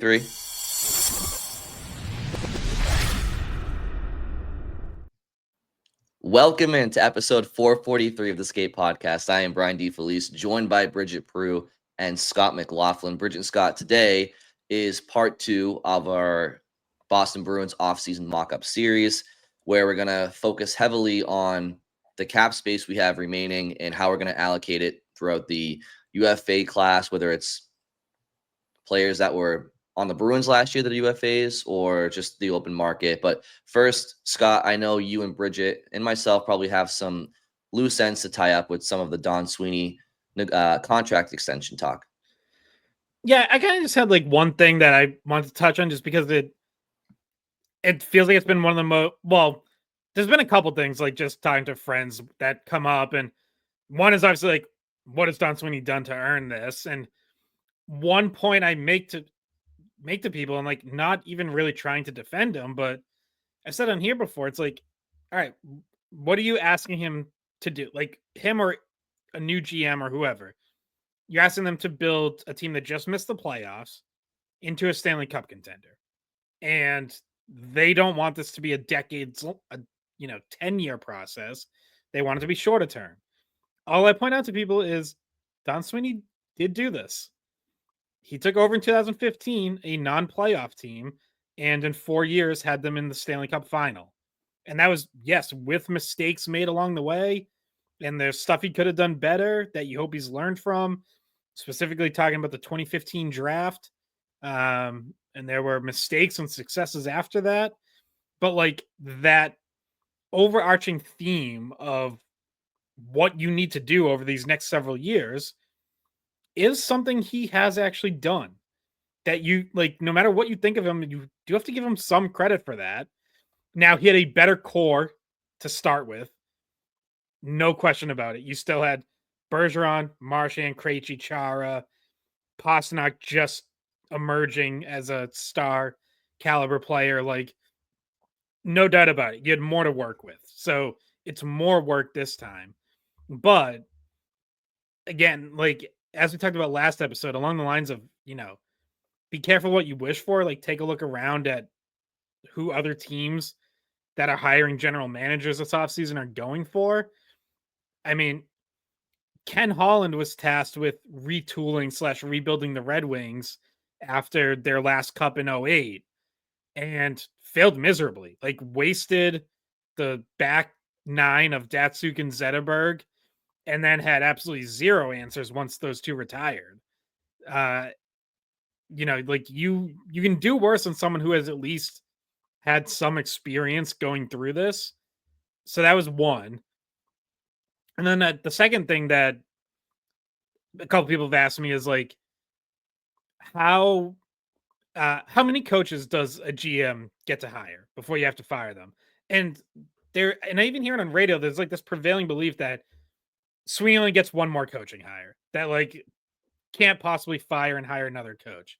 443. Welcome into episode 443 of the Skate Podcast. I am Brian DeFelice, joined by Bridget Prue and Scott McLaughlin. Bridget and Scott, today is part 2 of our Boston Bruins offseason mock-up series, where we're going to focus heavily on the cap space we have remaining and how we're going to allocate it throughout the UFA class, whether it's players that were on the Bruins last year that are UFAs or just the open market. But first, Scott, I know you and Bridget and myself probably have some loose ends to tie up with some of the Don Sweeney contract extension talk. Yeah, I kind of just had like one thing that I wanted to touch on just because it feels like it's been one of the most, well, there's been a couple things like just talking to friends that come up, and one is obviously like, what has Don Sweeney done to earn this? And one point I make to people, and like not even really trying to defend him, but I've said on here before, it's like, all right, what are you asking him to do? Like him or a new GM or whoever, you're asking them to build a team that just missed the playoffs into a Stanley Cup contender, and they don't want this to be a 10-year process. They want it to be shorter term. All I point out to people is Don Sweeney did do this. He took over in 2015, a non-playoff team, and in 4 years had them in the Stanley Cup final. And that was, yes, with mistakes made along the way, and there's stuff he could have done better that you hope he's learned from, specifically talking about the 2015 draft. And there were mistakes and successes after that. But like that overarching theme of what you need to do over these next several years is something he has actually done. That you like, no matter what you think of him, you do have to give him some credit for that. Now, he had a better core to start with. No question about it. You still had Bergeron, Marchand, Krejci, Chara, Pastrnak just emerging as a star caliber player. Like, no doubt about it. You had more to work with. So it's more work this time. But again, like, as we talked about last episode, along the lines of, be careful what you wish for. Like, take a look around at who other teams that are hiring general managers this offseason are going for. I mean, Ken Holland was tasked with retooling / rebuilding the Red Wings after their last cup in 2008 and failed miserably. Like, wasted the back nine of Datsuk and Zetterberg and then had absolutely zero answers once those two retired. Like you can do worse than someone who has at least had some experience going through this. So that was one. And then the second thing that a couple people have asked me is like, how many coaches does a GM get to hire before you have to fire them? And I even hear it on radio, there's like this prevailing belief that Sweeney only gets one more coaching hire, that like can't possibly fire and hire another coach.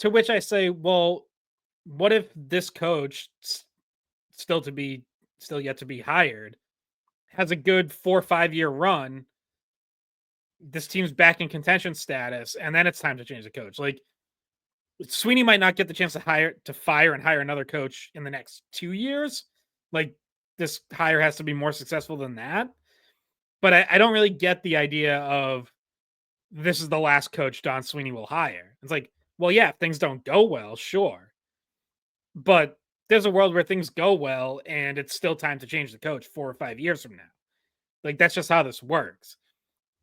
To which I say, well, what if this coach still yet to be hired has a good 4 or 5 year run? This team's back in contention status, and then it's time to change the coach. Like, Sweeney might not get the chance to fire and hire another coach in the next 2 years. Like, this hire has to be more successful than that. But I don't really get the idea of this is the last coach Don Sweeney will hire. It's like, well, yeah, if things don't go well, sure. But there's a world where things go well and it's still time to change the coach 4 or 5 years from now. Like, that's just how this works.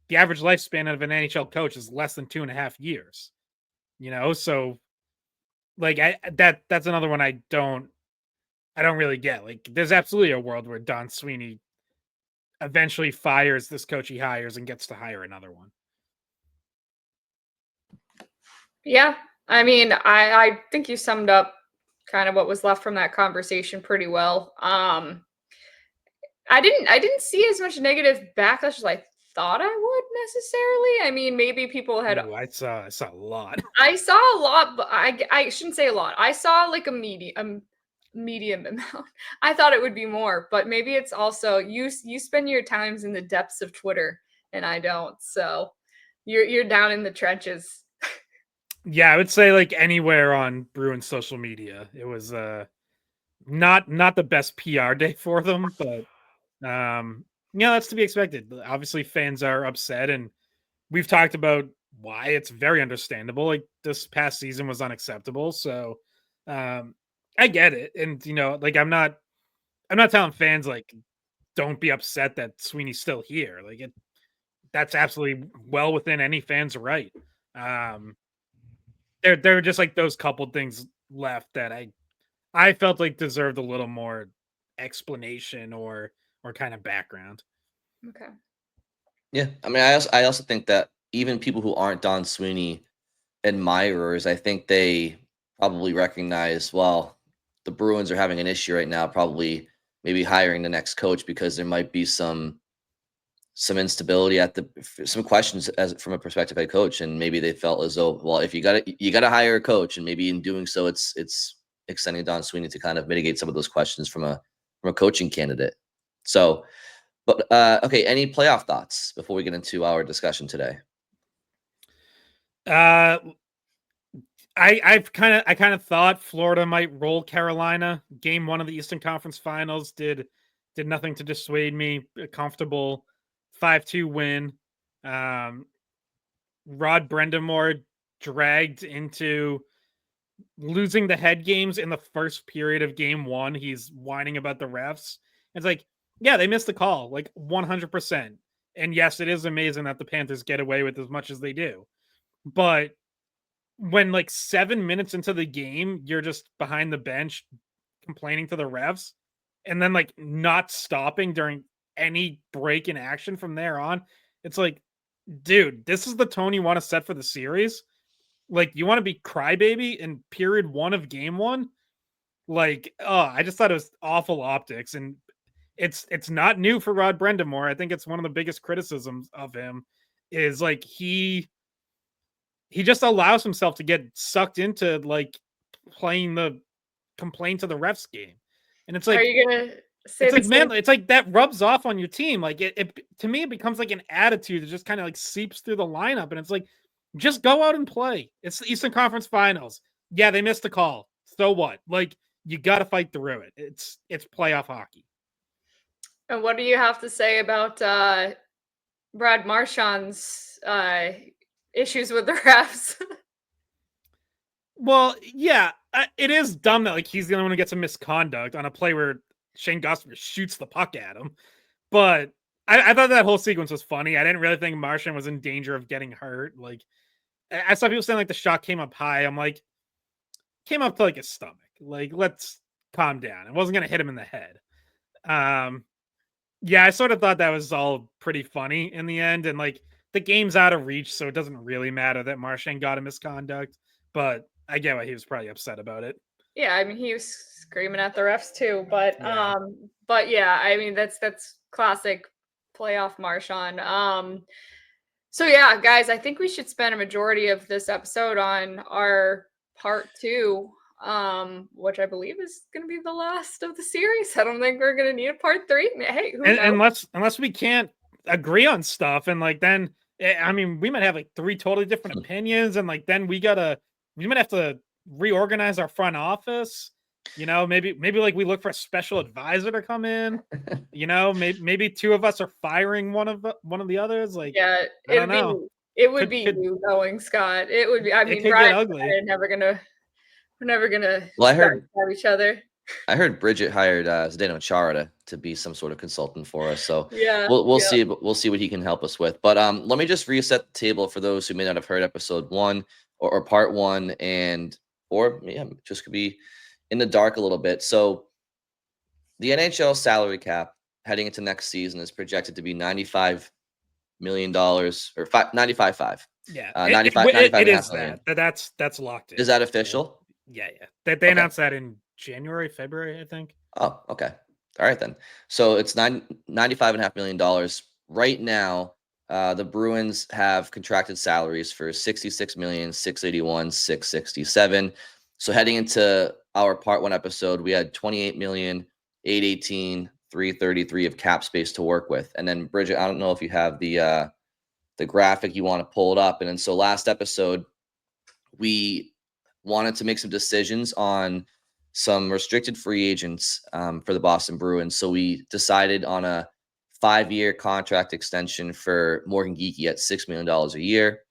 The average lifespan of an NHL coach is less than 2.5 years. So like that's another one I don't really get. Like, there's absolutely a world where Don Sweeney eventually fires this coach he hires and gets to hire another one. Yeah. I mean, I think you summed up kind of what was left from that conversation pretty well. I didn't see as much negative backlash as I thought I would necessarily. I mean, maybe people had. Ooh, I saw a lot. I saw a lot, but I shouldn't say a lot. I saw like a medium amount. I thought it would be more, but maybe it's also you spend your times in the depths of Twitter and I don't. So you're down in the trenches. Yeah, I would say like anywhere on Bruins social media. It was not the best PR day for them, but that's to be expected. Obviously fans are upset, and we've talked about why. It's very understandable. Like this past season was unacceptable. So I get it. And like I'm not telling fans like don't be upset that Sweeney's still here. Like that's absolutely well within any fan's right. Um there are just like those couple things left that I felt like deserved a little more explanation or kind of background. Okay. Yeah, I mean, I also think that even people who aren't Don Sweeney admirers, I think they probably recognize, well, the Bruins are having an issue right now, probably maybe hiring the next coach because there might be some instability some questions as from a prospective head coach, and maybe they felt as though, well, if you got to hire a coach, and maybe in doing so, it's extending Don Sweeney to kind of mitigate some of those questions from a coaching candidate. So, but okay, any playoff thoughts before we get into our discussion today? Uh I kind of thought Florida might roll Carolina. Game 1 of the Eastern Conference Finals did nothing to dissuade me. A comfortable 5-2 win. Rod Brendamore dragged into losing the head games in the first period of game 1. He's whining about the refs. It's like, yeah, they missed the call, like 100%. And yes, it is amazing that the Panthers get away with as much as they do. But when like 7 minutes into the game, you're just behind the bench complaining to the refs and then like not stopping during any break in action from there on. It's like, dude, this is the tone you want to set for the series. Like, you want to be crybaby in period 1 of game 1? Like, I just thought it was awful optics, and it's not new for Rod Brendamore. I think it's one of the biggest criticisms of him is like he just allows himself to get sucked into like playing the complaint to the refs game. And it's Are like, you gonna say it's the like, man, same? it's like that rubs off on your team. Like it to me, it becomes like an attitude that just kind of like seeps through the lineup. And it's like, just go out and play. It's the Eastern Conference Finals. Yeah, they missed the call. So what? Like, you got to fight through it. It's playoff hockey. And what do you have to say about Brad Marchand's issues with the refs? Well, yeah, it is dumb that like he's the only one who gets a misconduct on a play where Shane Gosper shoots the puck at him. But I thought that whole sequence was funny. I didn't really think Marchand was in danger of getting hurt. Like, I saw people saying like the shot came up high. I'm like, came up to like his stomach. Like, let's calm down. It wasn't gonna hit him in the head. Yeah, I sort of thought that was all pretty funny in the end, and like the game's out of reach, so it doesn't really matter that Marchand got a misconduct. But I get why he was probably upset about it. Yeah, I mean he was screaming at the refs too, but Yeah. yeah, I mean that's classic playoff Marchand. So yeah, guys, I think we should spend a majority of this episode on our part 2, which I believe is going to be the last of the series. I don't think we're going to need a part 3. Hey, who knows? Unless we can't agree on stuff, and like then I mean we might have like 3 totally different opinions, and like then we might have to reorganize our front office. Maybe like we look for a special advisor to come in. Maybe 2 of us are firing one of the others. Like, Yeah, I don't know. It would be you going, Scott. It would be. I mean, could Brian get ugly. We're never gonna. Well, have each other. I heard Bridget hired Zdeno Chara to be some sort of consultant for us. So Yeah, we'll see. We'll see what he can help us with. But let me just reset the table for those who may not have heard episode 1 or part 1, or just could be in the dark a little bit. So the NHL salary cap heading into next season is projected to be $95 million or 95.5. Yeah, 95 it is million. that's locked in. Is that official? Yeah. They announced that in January, February, I think. Oh, okay. All right then. So it's $95.5 million right now. The Bruins have contracted salaries for $66,681,667. So heading into our part 1 episode, we had $28,818,333 of cap space to work with. And then Bridget, I don't know if you have the graphic, you want to pull it up. And then so last episode, we wanted to make some decisions on some restricted free agents for the Boston Bruins. So we decided on a 5-year contract extension for Morgan Geekie at $6 million a year.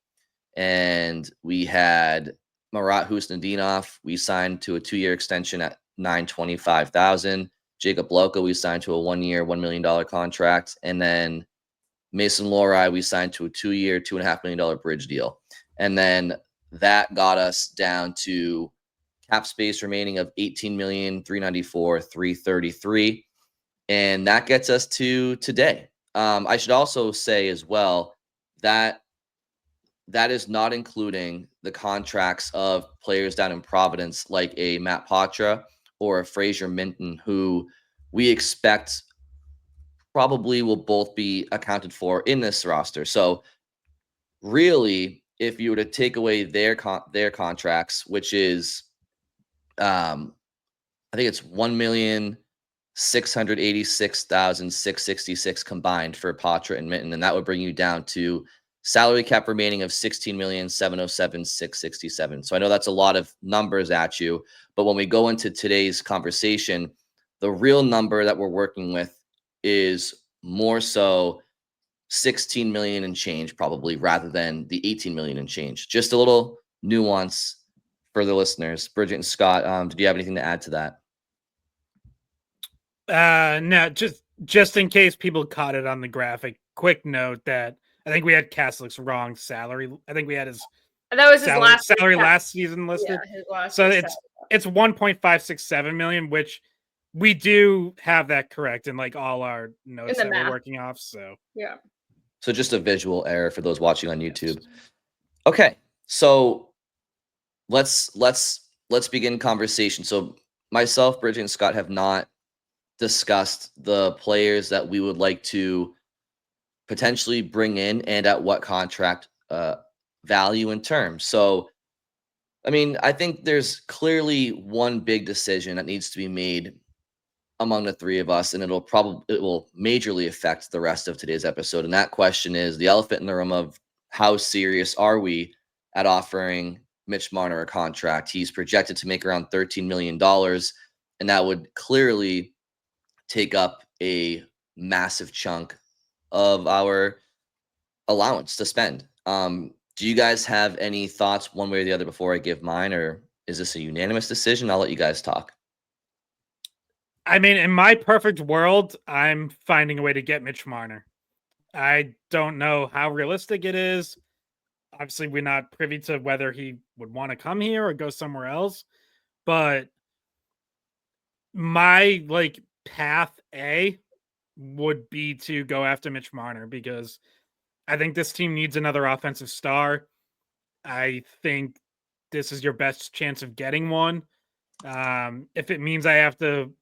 And we had Marat Husnudinov. We signed to a 2-year extension at $925,000. Jacob Loco, we signed to a 1-year, $1 million contract. And then Mason Lohrei, we signed to a 2-year, $2.5 million bridge deal. And then that got us down to cap space remaining of $18,394,333. And that gets us to today. I should also say as well that that is not including the contracts of players down in Providence like a Matt Poitras or a Fraser Minton, who we expect probably will both be accounted for in this roster. So really, if you were to take away their contracts, which is I think it's $1,686,666 combined for Poitras and Minton, and that would bring you down to salary cap remaining of $16,707,667. So I know that's a lot of numbers at you, but when we go into today's conversation, the real number that we're working with is more so 16 million and change, probably, rather than the 18 million and change. Just a little nuance for the listeners. Bridget and Scott, did you have anything to add to that? No, just in case people caught it on the graphic, quick note that I think we had Kaslick's wrong salary. I think we had his that was his salary last season listed. Yeah, his last so it's 1.567 million, which we do have that correct in like all our notes that we're working off. So yeah. So just a visual error for those watching on YouTube. Okay, so let's begin conversation. So myself, Bridget, and Scott have not discussed the players that we would like to potentially bring in and at what contract value and terms. So, I mean, I think there's clearly one big decision that needs to be made among the three of us, and it will majorly affect the rest of today's episode. And that question is the elephant in the room of how serious are we at offering Mitch Marner a contract? He's projected to make around $13 million, and that would clearly take up a massive chunk of our allowance to spend. Do you guys have any thoughts one way or the other before I give mine, or is this a unanimous decision? I'll let you guys talk. I mean, in my perfect world, I'm finding a way to get Mitch Marner. I don't know how realistic it is. Obviously, we're not privy to whether he would want to come here or go somewhere else. But my path A would be to go after Mitch Marner, because I think this team needs another offensive star. I think this is your best chance of getting one. If it means I have to,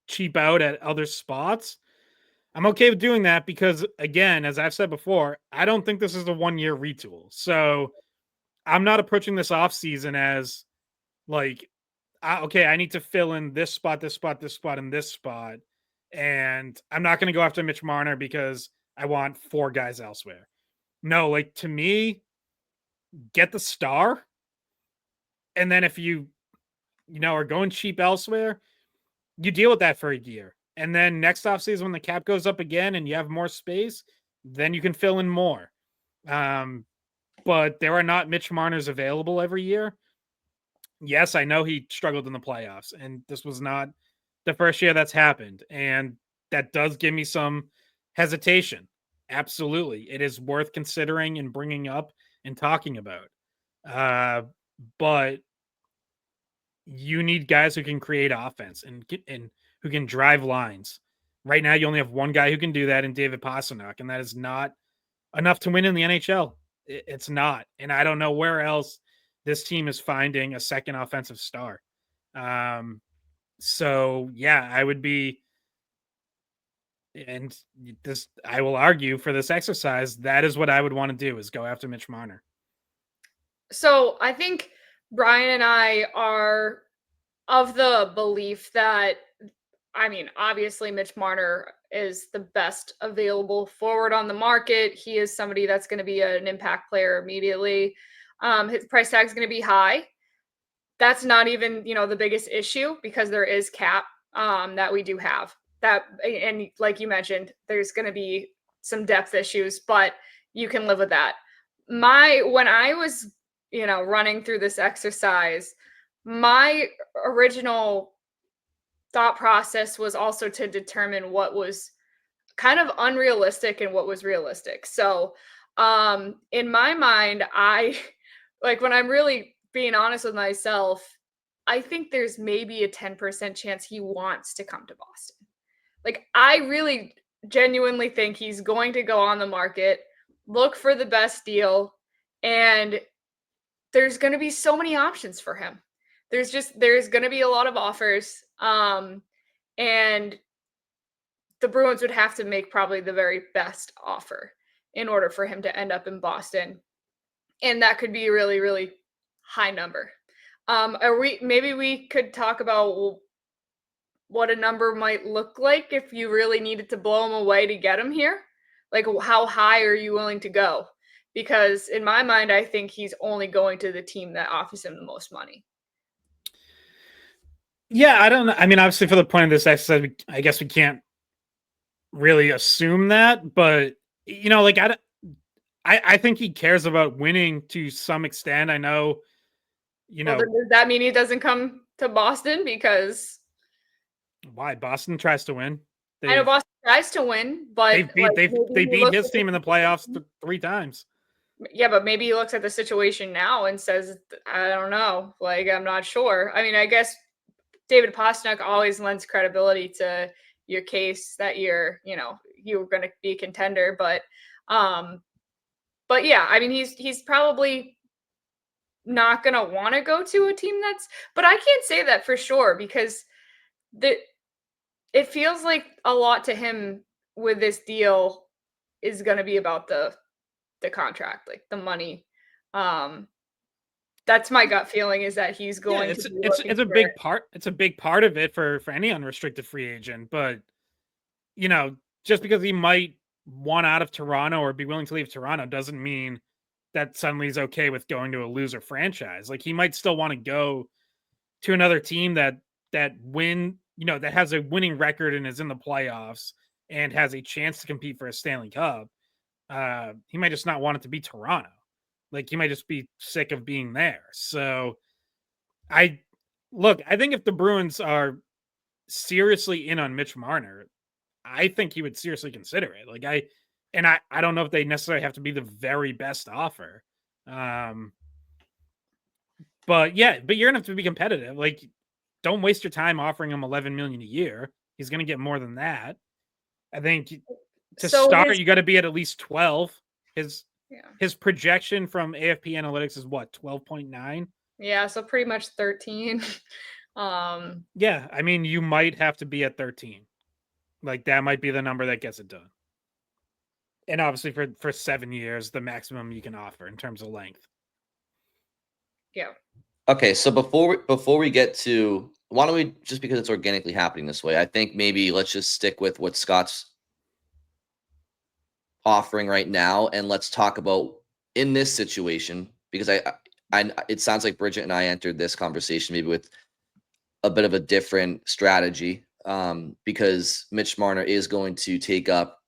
cheap out at other spots, I'm okay with doing that, because again, as I've said before, I don't think this is a 1-year retool. So I'm not approaching this offseason as okay, I need to fill in this spot, this spot, this spot, and this spot. And I'm not going to go after Mitch Marner because I want 4 guys elsewhere. No, to me, get the star. And then if you are going cheap elsewhere, you deal with that for a year. And then next offseason, when the cap goes up again and you have more space, then you can fill in more. But there are not Mitch Marners available every year. Yes, I know he struggled in the playoffs, and this was not the first year that's happened. And that does give me some hesitation. Absolutely. It is worth considering and bringing up and talking about. But you need guys who can create offense and who can drive lines. Right now, you only have one guy who can do that in David Pastrnak, and that is not enough to win in the NHL. It's not. And I don't know where else this team is finding a second offensive star. So, yeah, I would be, and this, I will argue for this exercise, that is what I would want to do, is go after Mitch Marner. So I think Brian and I are of the belief that, I mean, obviously Mitch Marner is the best available forward on the market. He is somebody that's going to be an impact player immediately. His price tag is going to be high. That's not even, the biggest issue because there is cap that we do have. That, and like you mentioned, there's going to be some depth issues, but you can live with that. When I was, running through this exercise, my original thought process was also to determine what was kind of unrealistic and what was realistic. So, in my mind, I like when I'm really being honest with myself, I think there's maybe a 10% chance he wants to come to Boston. Like, I really genuinely think he's going to go on the market, look for the best deal, and there's going to be so many options for him. There's going to be a lot of offers. And the Bruins would have to make probably the very best offer in order for him to end up in Boston. And that could be a really, really high number. Maybe we could talk about what a number might look like if you really needed to blow him away to get him here. Like, how high are you willing to go? Because in my mind, I think he's only going to the team that offers him the most money. Yeah, I don't know. I mean, obviously, for the point of this exercise, I guess we can't really assume that, but like I think he cares about winning to some extent. I know, Well, does that mean he doesn't come to Boston? Because why? Boston tries to win. I know Boston tries to win, but they beat his team in the playoffs 3 times. Yeah, but maybe he looks at the situation now and says, I don't know. Like, I'm not sure. I mean, I guess David Pastrnak always lends credibility to your case that you're going to be a contender. But yeah, I mean, he's probably not going to want to go to a team but I can't say that for sure because it feels like a lot to him with this deal is going to be about the contract, like the money. That's my gut feeling is that he's going it's a big part. It's a big part of it for any unrestricted free agent. But, just because he might want out of Toronto or be willing to leave Toronto doesn't mean that suddenly he's okay with going to a loser franchise. Like, he might still want to go to another team that that has a winning record and is in the playoffs and has a chance to compete for a Stanley Cup. He might just not want it to be Toronto. Like, he might just be sick of being there. So I think if the Bruins are seriously in on Mitch Marner, I think he would seriously consider it. Like, I don't know if they necessarily have to be the very best offer. But you're gonna have to be competitive. Like, don't waste your time offering him $11 million a year. He's gonna get more than that. I think to start, you got to be at least 12. His projection from AFP Analytics is what, 12.9? Yeah, so pretty much 13. Yeah, I mean, you might have to be at 13. Like, that might be the number that gets it done. And obviously for 7 years, the maximum you can offer in terms of length. Yeah. Okay, so before we get to, why don't we, just because it's organically happening this way, I think maybe let's just stick with what Scott's offering right now, and let's talk about in this situation, because I it sounds like Bridget and I entered this conversation maybe with a bit of a different strategy, because Mitch Marner is going to take up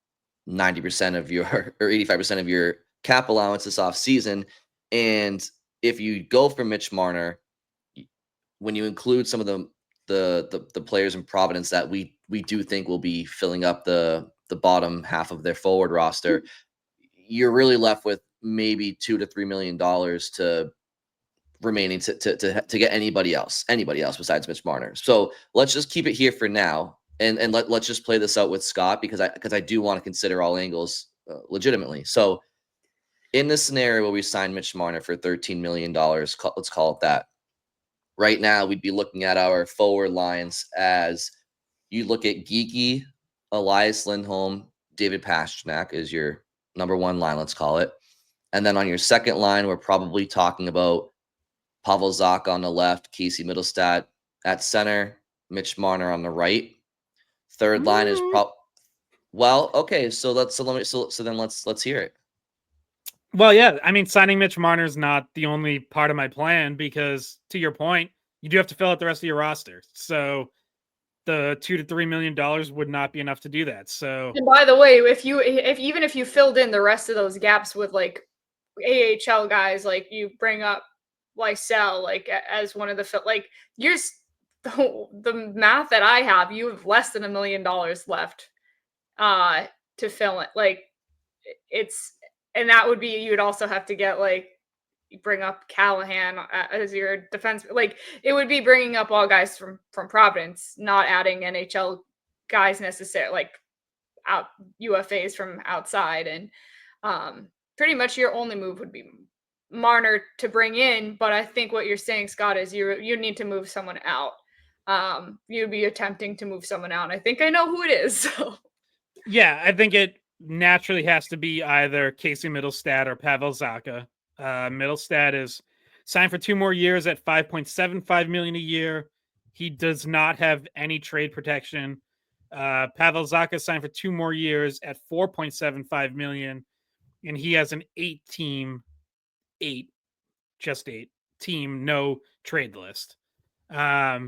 90% of your or 85% of your cap allowance this offseason. And if you go for Mitch Marner, when you include some of the players in Providence that we do think will be filling up the bottom half of their forward roster, you're really left with maybe $2 to $3 million to remaining to get anybody else besides Mitch Marner. So let's just keep it here for now, and let's just play this out with Scott, because I do want to consider all angles legitimately. So in this scenario where we sign Mitch Marner for $13 million, let's call it that. Right now, we'd be looking at our forward lines as you look at Geeky, Elias Lindholm, David Pastrnak is your number one line, let's call it. And then on your second line, we're probably talking about Pavel Zacha on the left, Casey Middlestat at center, Mitch Marner on the right. Third line is Well, okay, so then let's hear it. Well, yeah, I mean, signing Mitch Marner is not the only part of my plan because, to your point, you do have to fill out the rest of your roster. So the $2 to $3 million would not be enough to do that. So, And by the way, if you filled in the rest of those gaps with like AHL guys, like you bring up Lysell, like as one of the like you're the math that I have, you have less than $1 million left to fill it. Like it's, and that would be, you would also have to get like, bring up Callahan as your defense. Like it would be bringing up all guys from Providence, not adding NHL guys necessarily, like out UFAs from outside. And pretty much your only move would be Marner to bring in. But I think what you're saying, Scott, is you need to move someone out. You'd be attempting to move someone out. I think I know who it is. So. Yeah, I think it naturally has to be either Casey Middlestad or Pavel Zacha. Middlestad is signed for 2 more years at $5.75 million a year. He does not have any trade protection. Pavel Zacha signed for 2 more years at $4.75 million, and he has an 8-team, no trade list. I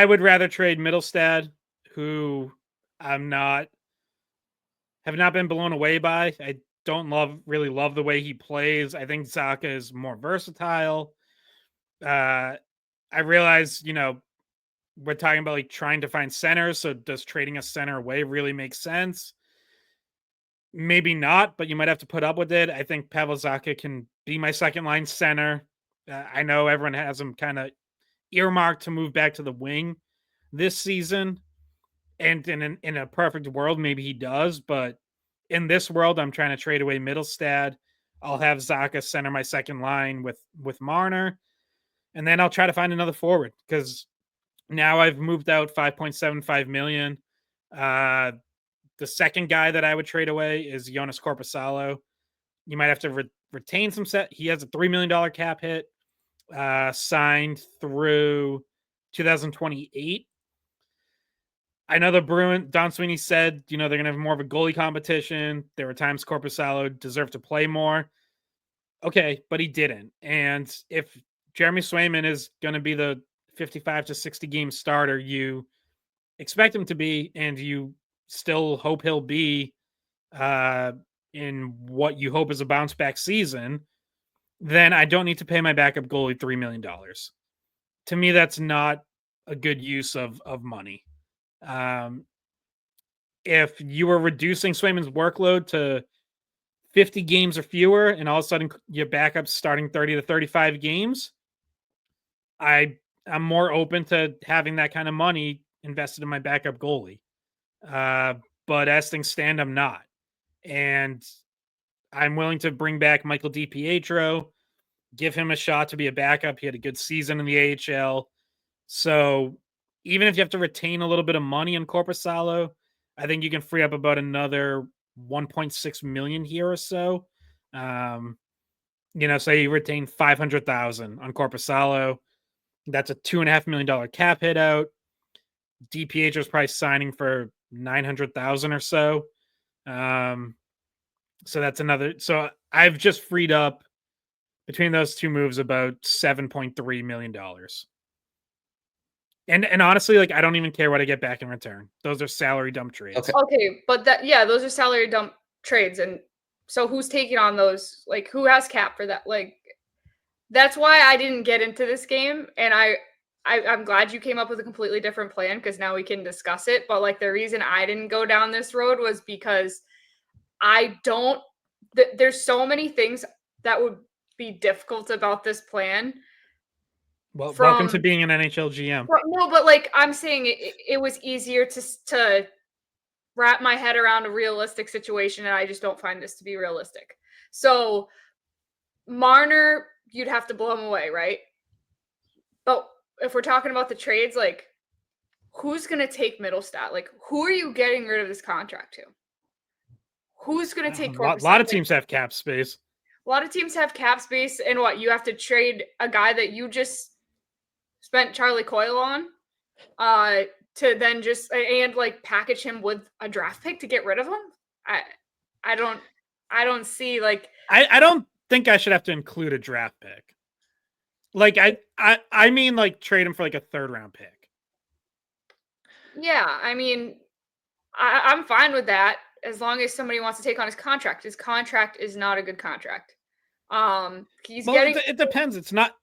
would rather trade Middlestad, who have not been blown away by. I don't really love the way he plays. I think Zacha is more versatile. I realize, we're talking about like trying to find centers. So does trading a center away really make sense? Maybe not, but you might have to put up with it. I think Pavel Zacha can be my second line center. I know everyone has him kind of earmarked to move back to the wing this season. And in a perfect world, maybe he does. But in this world, I'm trying to trade away Middlestad. I'll have Zacha center my second line with Marner. And then I'll try to find another forward because now I've moved out $5.75 million. The second guy that I would trade away is Jonas Korpisalo. You might have to retain some set. He has a $3 million cap hit, signed through 2028. I know the Bruins, Don Sweeney said, they're going to have more of a goalie competition. There were times Korpisalo deserved to play more. Okay, but he didn't. And if Jeremy Swayman is going to be the 55 to 60 game starter you expect him to be, and you still hope he'll be in what you hope is a bounce back season, then I don't need to pay my backup goalie $3 million. To me, that's not a good use of money. If you were reducing Swayman's workload to 50 games or fewer, and all of a sudden your backup's starting 30 to 35 games, I'm more open to having that kind of money invested in my backup goalie. But as things stand, I'm not. And I'm willing to bring back Michael DiPietro, give him a shot to be a backup. He had a good season in the AHL. So even if you have to retain a little bit of money in Korpisalo, I think you can free up about another 1.6 million here or so. Say you retain 500,000 on Korpisalo. That's a $2.5 million cap hit out. DiPietro's probably signing for 900,000 or so. So that's another. So I've just freed up between those two moves about $7.3 million. And honestly, like, I don't even care what I get back in return. Those are salary dump trades. Okay, but those are salary dump trades. And so who's taking on those? Like, who has cap for that? Like, that's why I didn't get into this game. And I'm glad you came up with a completely different plan because now we can discuss it. But like the reason I didn't go down this road was because there's so many things that would be difficult about this plan. Well, welcome to being an NHL GM. No, but like I'm saying, it was easier to wrap my head around a realistic situation, and I just don't find this to be realistic. So Marner, you'd have to blow him away, right? But if we're talking about the trades, like who's going to take Middlestad? Like who are you getting rid of this contract to? Who's going to take a lot of teams have cap space. A lot of teams have cap space, and what, you have to trade a guy that you just spent Charlie Coyle on to then just and like package him with a draft pick to get rid of him. I don't see like I don't think I should have to include a draft pick. Like I mean like trade him for like a 3rd round pick. Yeah, I mean I'm fine with that as long as somebody wants to take on his contract. His contract is not a good contract. He's getting it depends. It's not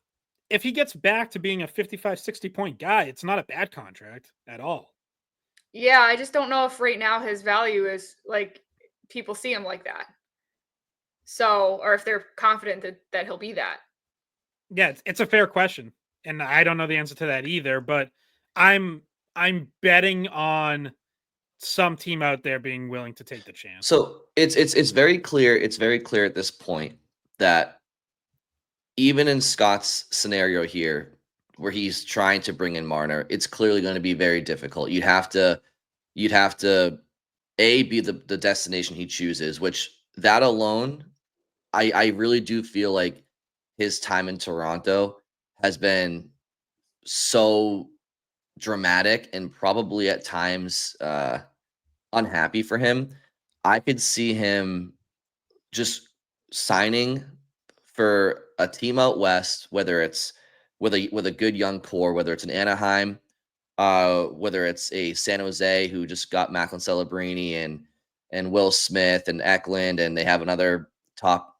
if he gets back to being a 55, 60 point guy, it's not a bad contract at all. Yeah, I just don't know if right now his value is like people see him like that. So, or if they're confident that he'll be that. Yeah, it's a fair question. And I don't know the answer to that either, but I'm betting on some team out there being willing to take the chance. So it's very clear. It's very clear at this point that even in Scott's scenario here, where he's trying to bring in Marner, it's clearly going to be very difficult. You'd have to be the destination he chooses, which that alone, I really do feel like his time in Toronto has been so dramatic and probably at times unhappy for him. I could see him just signing for a team out west, whether it's with a good young core, whether it's an Anaheim, whether it's a San Jose who just got Macklin Celebrini and Will Smith and Eklund, and they have another top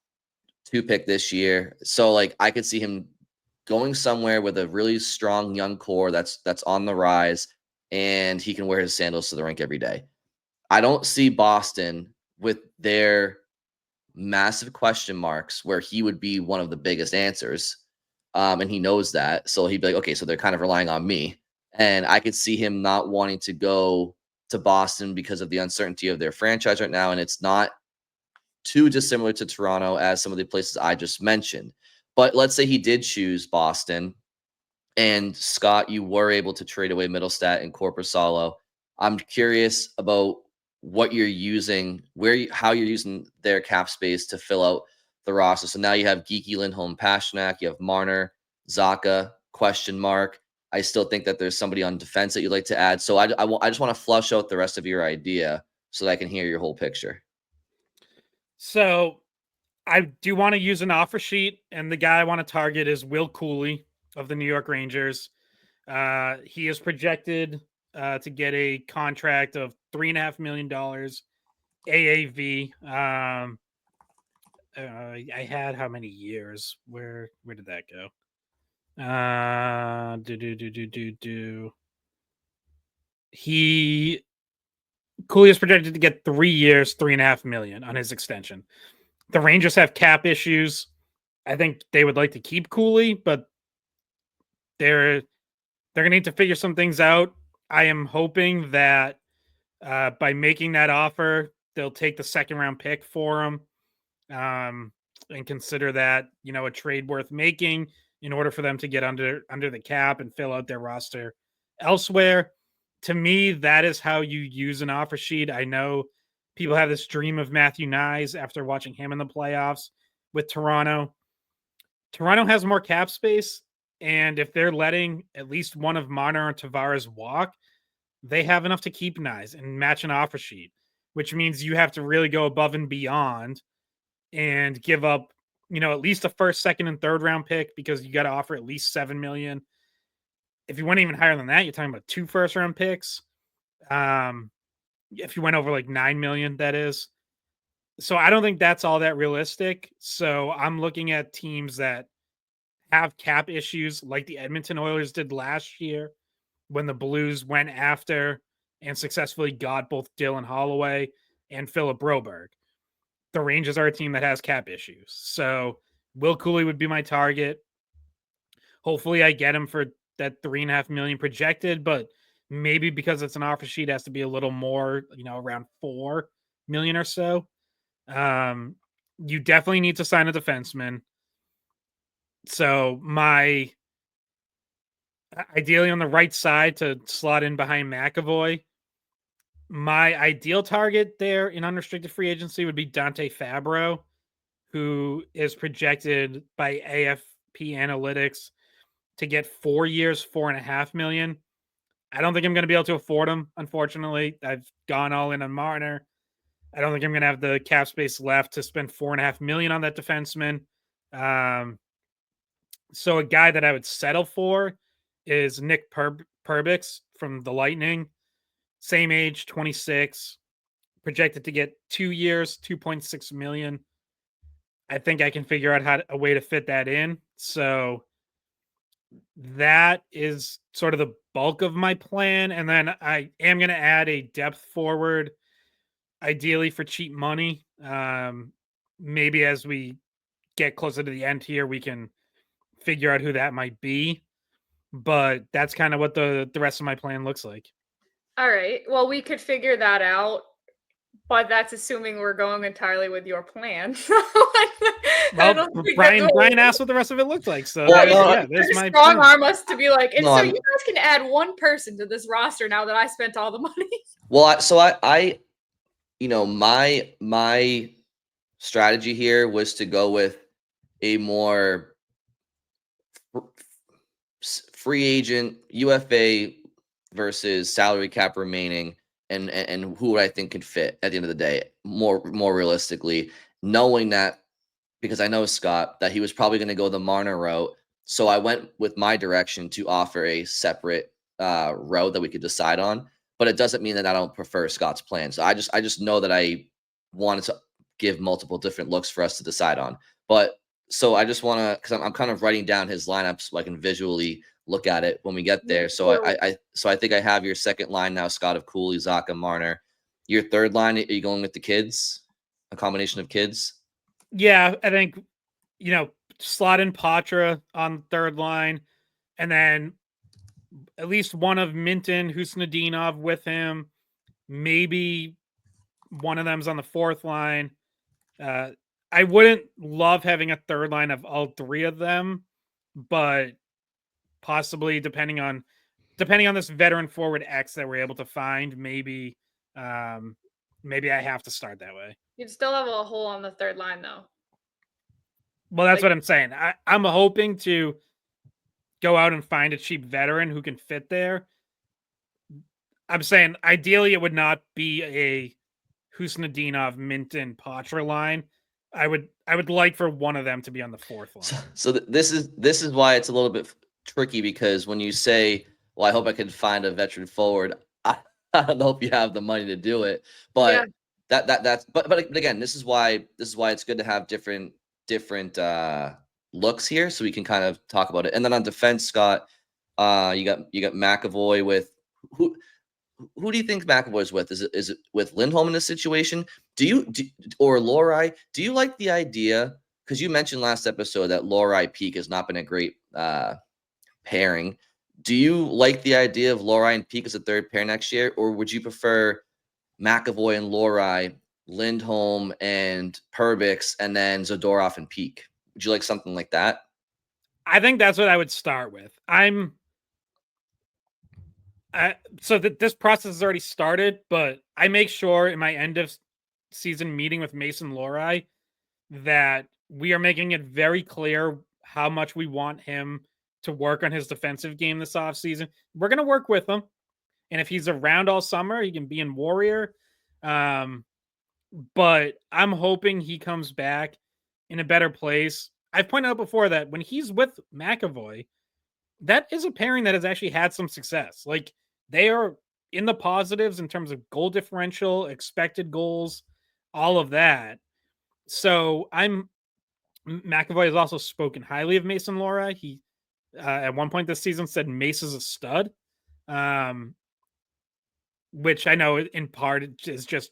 2 pick this year. So like I could see him going somewhere with a really strong young core that's on the rise, and he can wear his sandals to the rink every day. I don't see Boston with their massive question marks where he would be one of the biggest answers. And he knows that. So he'd be like, okay, so they're kind of relying on me. And I could see him not wanting to go to Boston because of the uncertainty of their franchise right now. And it's not too dissimilar to Toronto as some of the places I just mentioned. But let's say he did choose Boston, and Scott, you were able to trade away Middlestat and Corpusalo. I'm curious about what you're using, how you're using their cap space to fill out the roster. So now you have Geeky, Lindholm, Pasternak, you have Marner, Zaka, question mark. I still think that there's somebody on defense that you'd like to add. So I just want to flush out the rest of your idea so that I can hear your whole picture. So I do want to use an offer sheet, and the guy I want to target is Will Cooley of the New York Rangers. He is projected to get a contract of $3.5 million AAV. I had how many years? Where did that go? Cooley is projected to get 3 years, $3.5 million on his extension. The Rangers have cap issues. I think they would like to keep Cooley, but they're gonna need to figure some things out. I am hoping that by making that offer, they'll take the 2nd round pick for him, and consider that a trade worth making in order for them to get under the cap and fill out their roster elsewhere. To me, that is how you use an offer sheet. I know people have this dream of Matthew Nyes after watching him in the playoffs with Toronto. Toronto has more cap space, and if they're letting at least one of Marner or Tavares walk, they have enough to keep Nyes and match an offer sheet, which means you have to really go above and beyond and give up, at least a 1st, 2nd, and 3rd round pick, because you got to offer at least $7 million. If you went even higher than that, you're talking about 2 1st round picks. If you went over like $9 million, that is. So I don't think that's all that realistic. So I'm looking at teams that have cap issues like the Edmonton Oilers did last year when the Blues went after and successfully got both Dylan Holloway and Philip Broberg. The Rangers are a team that has cap issues. So Will Cooley would be my target. Hopefully I get him for that $3.5 million projected, but maybe because it's an offer sheet, it has to be a little more, around $4 million or so. You definitely need to sign a defenseman. So ideally on the right side to slot in behind McAvoy. My ideal target there in unrestricted free agency would be Dante Fabro, who is projected by AFP Analytics to get 4 years, $4.5 million. I don't think I'm going to be able to afford him, unfortunately. I've gone all in on Marner. I don't think I'm going to have the cap space left to spend $4.5 million on that defenseman. So a guy that I would settle for is Nick Perbix from the Lightning. Same age, 26, projected to get 2 years, $2.6 million. I think I can figure out a way to fit that in. So that is sort of the bulk of my plan. And then I am going to add a depth forward, ideally for cheap money. Maybe as we get closer to the end here, we can figure out who that might be. But that's kind of what the rest of my plan looks like. All right. Well, we could figure that out, but that's assuming we're going entirely with your plan. Well, Brian asked what the rest of it looked like. So there's my strong arm us to be like, and so you guys can add one person to this roster now that I spent all the money. Well, I my strategy here was to go with a more free agent UFA versus salary cap remaining, and who I think could fit at the end of the day more realistically, knowing that, because I know Scott, that he was probably going to go the Marner route. So I went with my direction to offer a separate route that we could decide on. But it doesn't mean that I don't prefer Scott's plan. So I just know that I wanted to give multiple different looks for us to decide on. But so I just want to, because I'm kind of writing down his lineup so I can visually look at it when we get there. So I think I have your second line now, Scott, of Cooley, Zacha, Marner. Your third line, are you going with the kids? A combination of kids? Yeah, I think, slot in Patra on third line, and then at least one of Minton, Husnudinov with him. Maybe one of them's on the fourth line. I wouldn't love having a third line of all three of them, but possibly depending on this veteran forward X that we're able to find, maybe I have to start that way. You'd still have a hole on the third line, though. Well, that's what I'm saying. I'm hoping to go out and find a cheap veteran who can fit there. I'm saying ideally it would not be a Husnudinov, Minton, Patra line. I would like for one of them to be on the fourth line. So this is why it's a little bit tricky, because when you say, well, I hope I can find a veteran forward, I don't know if you have the money to do it. But that's but again, this is why it's good to have different looks here, so we can kind of talk about it. And then on defense, Scott, you got McAvoy with who do you think McAvoy's with? Is it with Lindholm in this situation? Or Lohrei? Do you like the idea? Because you mentioned last episode that Lohrei Peak has not been a great pairing. Do you like the idea of Lohrei and Peak as a third pair next year, or would you prefer McAvoy and Lohrei, Lindholm and Perbix, and then Zadorov and Peak? Would you like something like that? I think that's what I would start with. So that this process has already started, but I make sure in my end of season meeting with Mason Lohrei that we are making it very clear how much we want him to work on his defensive game this offseason. We're going to work with him. And if he's around all summer, he can be in Warrior. But I'm hoping he comes back in a better place. I've pointed out before that when he's with McAvoy, that is a pairing that has actually had some success. Like, they are in the positives in terms of goal differential, expected goals, all of that. So McAvoy has also spoken highly of Mason Lohrei. He at one point this season said Mace is a stud, which I know in part is just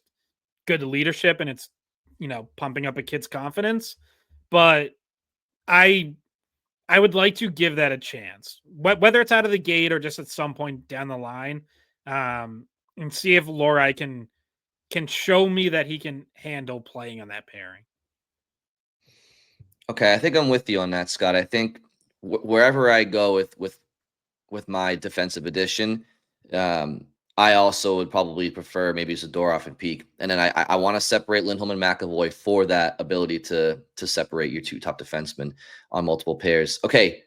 good leadership and it's, pumping up a kid's confidence. But I would like to give that a chance, whether it's out of the gate or just at some point down the line, and see if Lohrei can show me that he can handle playing on that pairing. Okay, I think I'm with you on that, Scott. I think wherever I go with my defensive addition, I also would probably prefer maybe Zadorov and Peak. And then I want to separate Lindholm and McAvoy for that ability to separate your two top defensemen on multiple pairs. Okay,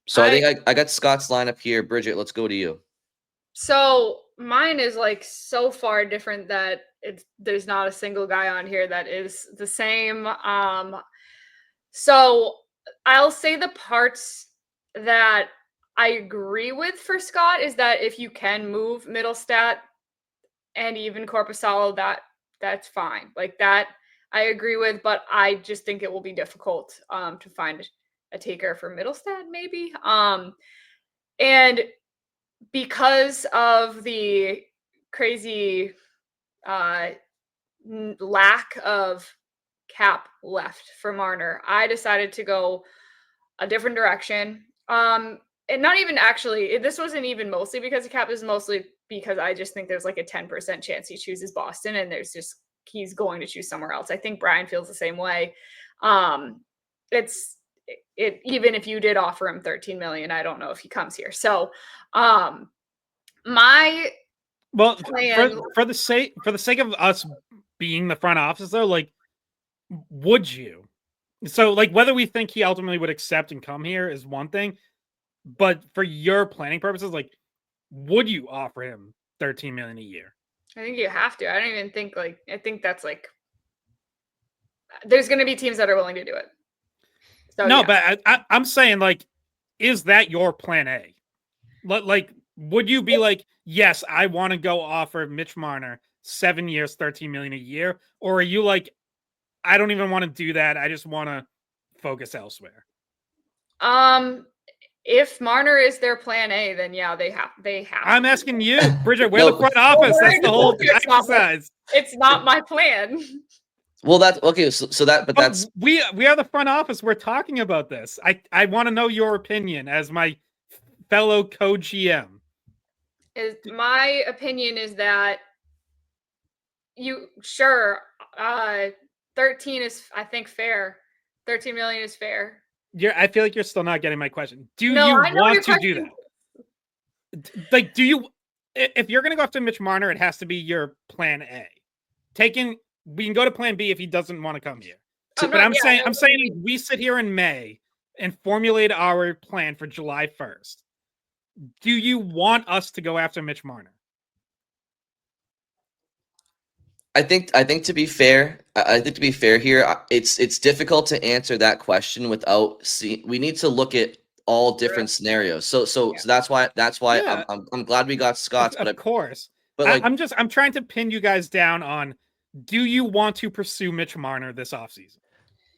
so I think I got Scott's lineup here. Bridget, let's go to you. So mine is like so far different that there's not a single guy on here that is the same. So I'll say the parts that I agree with for Scott is that if you can move Middlestat and even Corpusalo, that's fine. Like that I agree with, but I just think it will be difficult to find a taker for Middlestat maybe. And because of the crazy lack of cap left for Marner, I decided to go a different direction. And not even actually, this wasn't even mostly because of cap, is mostly because I just think there's like a 10% chance he chooses Boston, and he's going to choose somewhere else. I think Brian feels the same way. It even if you did offer him 13 million, I don't know if he comes here. So my plan, for the sake of us being the front office though, like, would you? So like whether we think he ultimately would accept and come here is one thing, but for your planning purposes, like, would you offer him 13 million a year? I think you have to. I don't even think I think that's like there's going to be teams that are willing to do it. So, no, yeah. but I'm saying, like, is that your plan A? Like, would you be like, yes, I want to go offer Mitch Marner 7 years, 13 million a year? Or are you like, I don't even want to do that. I just want to focus elsewhere? If Marner is their plan A, then yeah, they have. I'm asking you, Bridget. We're the front office. That's the whole exercise. It's not my plan. Well, that's okay. So that, but that's we are the front office. We're talking about this. I want to know your opinion as my fellow co-GM. My opinion is that 13 is, I think, fair. 13 million is fair. I feel like you're still not getting my question. Do you want to do that? Like, do you? If you're going to go after Mitch Marner, it has to be your plan A. We can go to plan B if he doesn't want to come here. I'm saying we sit here in May and formulate our plan for July 1st. Do you want us to go after Mitch Marner? I think to be fair, here, it's difficult to answer that question without we need to look at all different scenarios. So that's why yeah. I'm glad we got Scott's. Of course. But like, I'm trying to pin you guys down on, do you want to pursue Mitch Marner this offseason?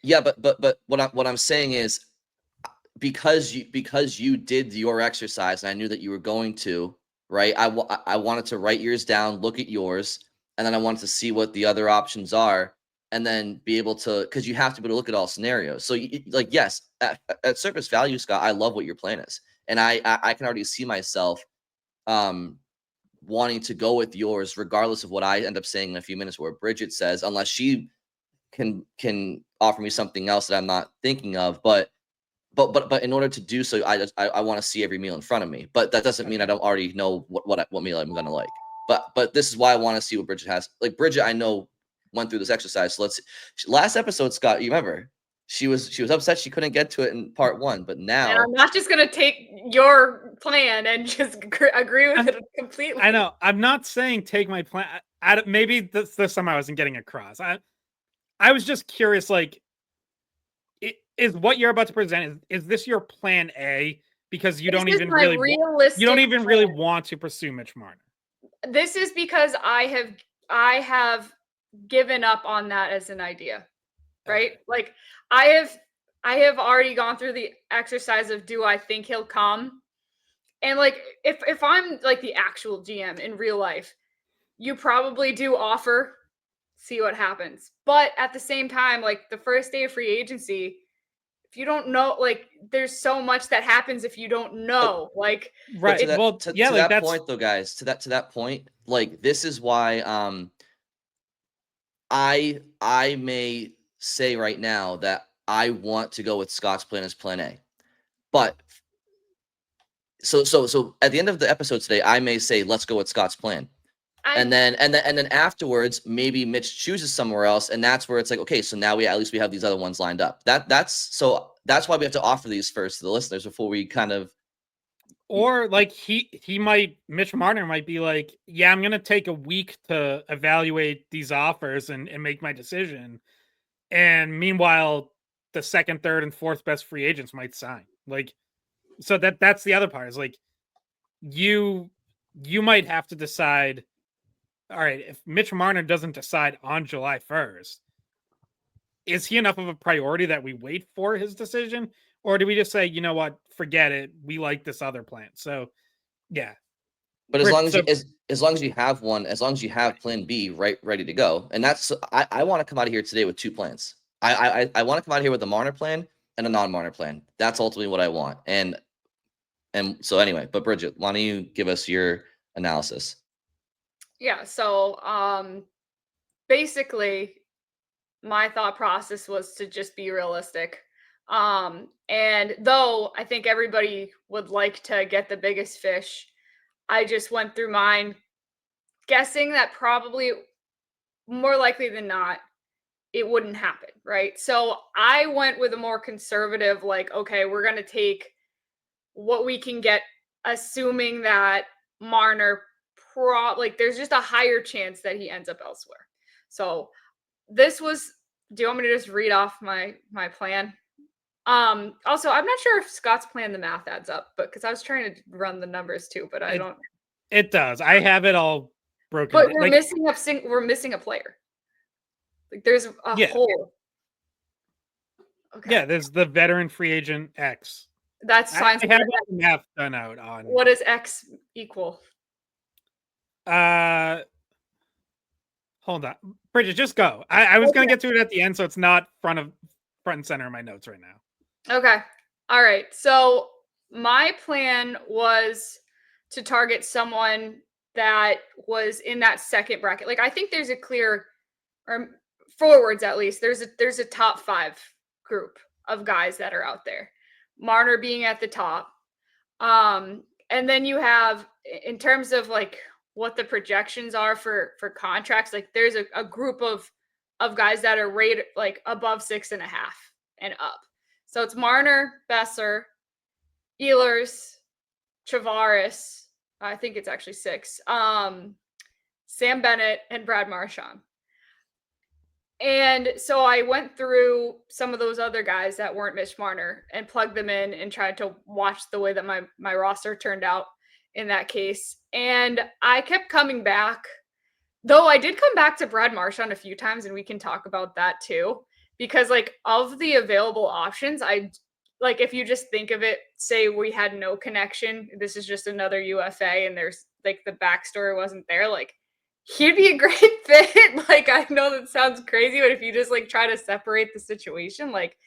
Yeah, but what I'm saying is, because you did your exercise and I knew that you were going to, right? I wanted to write yours down, look at yours, and then I wanted to see what the other options are, and then be able to, because you have to be able to look at all scenarios. So like, yes, at surface value, Scott, I love what your plan is, and I can already see myself wanting to go with yours, regardless of what I end up saying in a few minutes, where Bridget says, unless she can offer me something else that I'm not thinking of. But in order to do so, I want to see every meal in front of me. But that doesn't mean I don't already know what meal I'm gonna like. But this is why I want to see what Bridget has. Like, Bridget, I know, went through this exercise. So last episode, Scott, you remember, she was upset she couldn't get to it in part 1, but now, and I'm not just gonna take your plan and just agree with it completely. I know. I'm not saying take my plan. Maybe this time I wasn't getting across. I was just curious, like, is what you're about to present, is this your plan A? Because you don't even really want to pursue Mitch Marner. This is because I have given up on that as an idea, right? Okay. Like, I have already gone through the exercise of, do I think he'll come? And like, if I'm like the actual GM in real life, you probably do offer, see what happens. But at the same time, like, the first day of free agency, if you don't know, like, there's so much that happens if you don't know. Like, right. To that point, though, guys, to that point, like, this is why I may say right now that I want to go with Scott's plan as plan A. But so at the end of the episode today, I may say, let's go with Scott's plan. And then afterwards, maybe Mitch chooses somewhere else, and that's where it's like, okay, so now at least we have these other ones lined up. That's why we have to offer these first to the listeners before we kind of Or like Mitch Marner might be like, yeah, I'm gonna take a week to evaluate these offers and make my decision. And meanwhile, the second, third, and fourth best free agents might sign. Like, so that's the other part is like you might have to decide, all right, if Mitch Marner doesn't decide on July 1st, is he enough of a priority that we wait for his decision? Or do we just say, you know what, forget it, we like this other plan? So yeah. But as long as you have one, as long as you have plan B ready to go, and that's I want to come out of here today with two plans. I want to come out of here with a Marner plan and a non-Marner plan. That's ultimately what I want. And so anyway, but Bridget, why don't you give us your analysis? Yeah, so basically my thought process was to just be realistic. And though I think everybody would like to get the biggest fish, I just went through mine guessing that probably more likely than not it wouldn't happen, right? So I went with a more conservative, like, okay, we're going to take what we can get, assuming that Marner like there's just a higher chance that he ends up elsewhere. So this was, do you want me to just read off my plan? Also, I'm not sure if Scott's plan the math adds up, but because I was trying to run the numbers too, but I don't. It does. I have it all broken. But we're missing a player. Like there's a hole. Okay. Yeah, there's the veteran free agent X. That's fine. I have the math done out on. What does X equal? Hold on, Bridget, just go. I was gonna get to it at the end, so it's not front and center in my notes right now. Okay. All right. So my plan was to target someone that was in that second bracket. Like I think there's a clear, or forwards at least, there's a top 5 group of guys that are out there. Marner being at the top. And then you have, in terms of like what the projections are for contracts, like there's a group of guys that are rated like above 6.5 and up. So it's Marner, Besser, Ehlers, Tavares. I think it's actually 6. Sam Bennett and Brad Marchand. And so I went through some of those other guys that weren't Mitch Marner and plugged them in and tried to watch the way that my roster turned out in that case. And I kept coming back, though I did come back to Brad Marchand a few times, and we can talk about that too. Because like of the available options, I like if you just think of it, say we had no connection, this is just another UFA and there's like the backstory wasn't there, like he'd be a great fit. Like, I know that sounds crazy, but if you just like try to separate the situation, like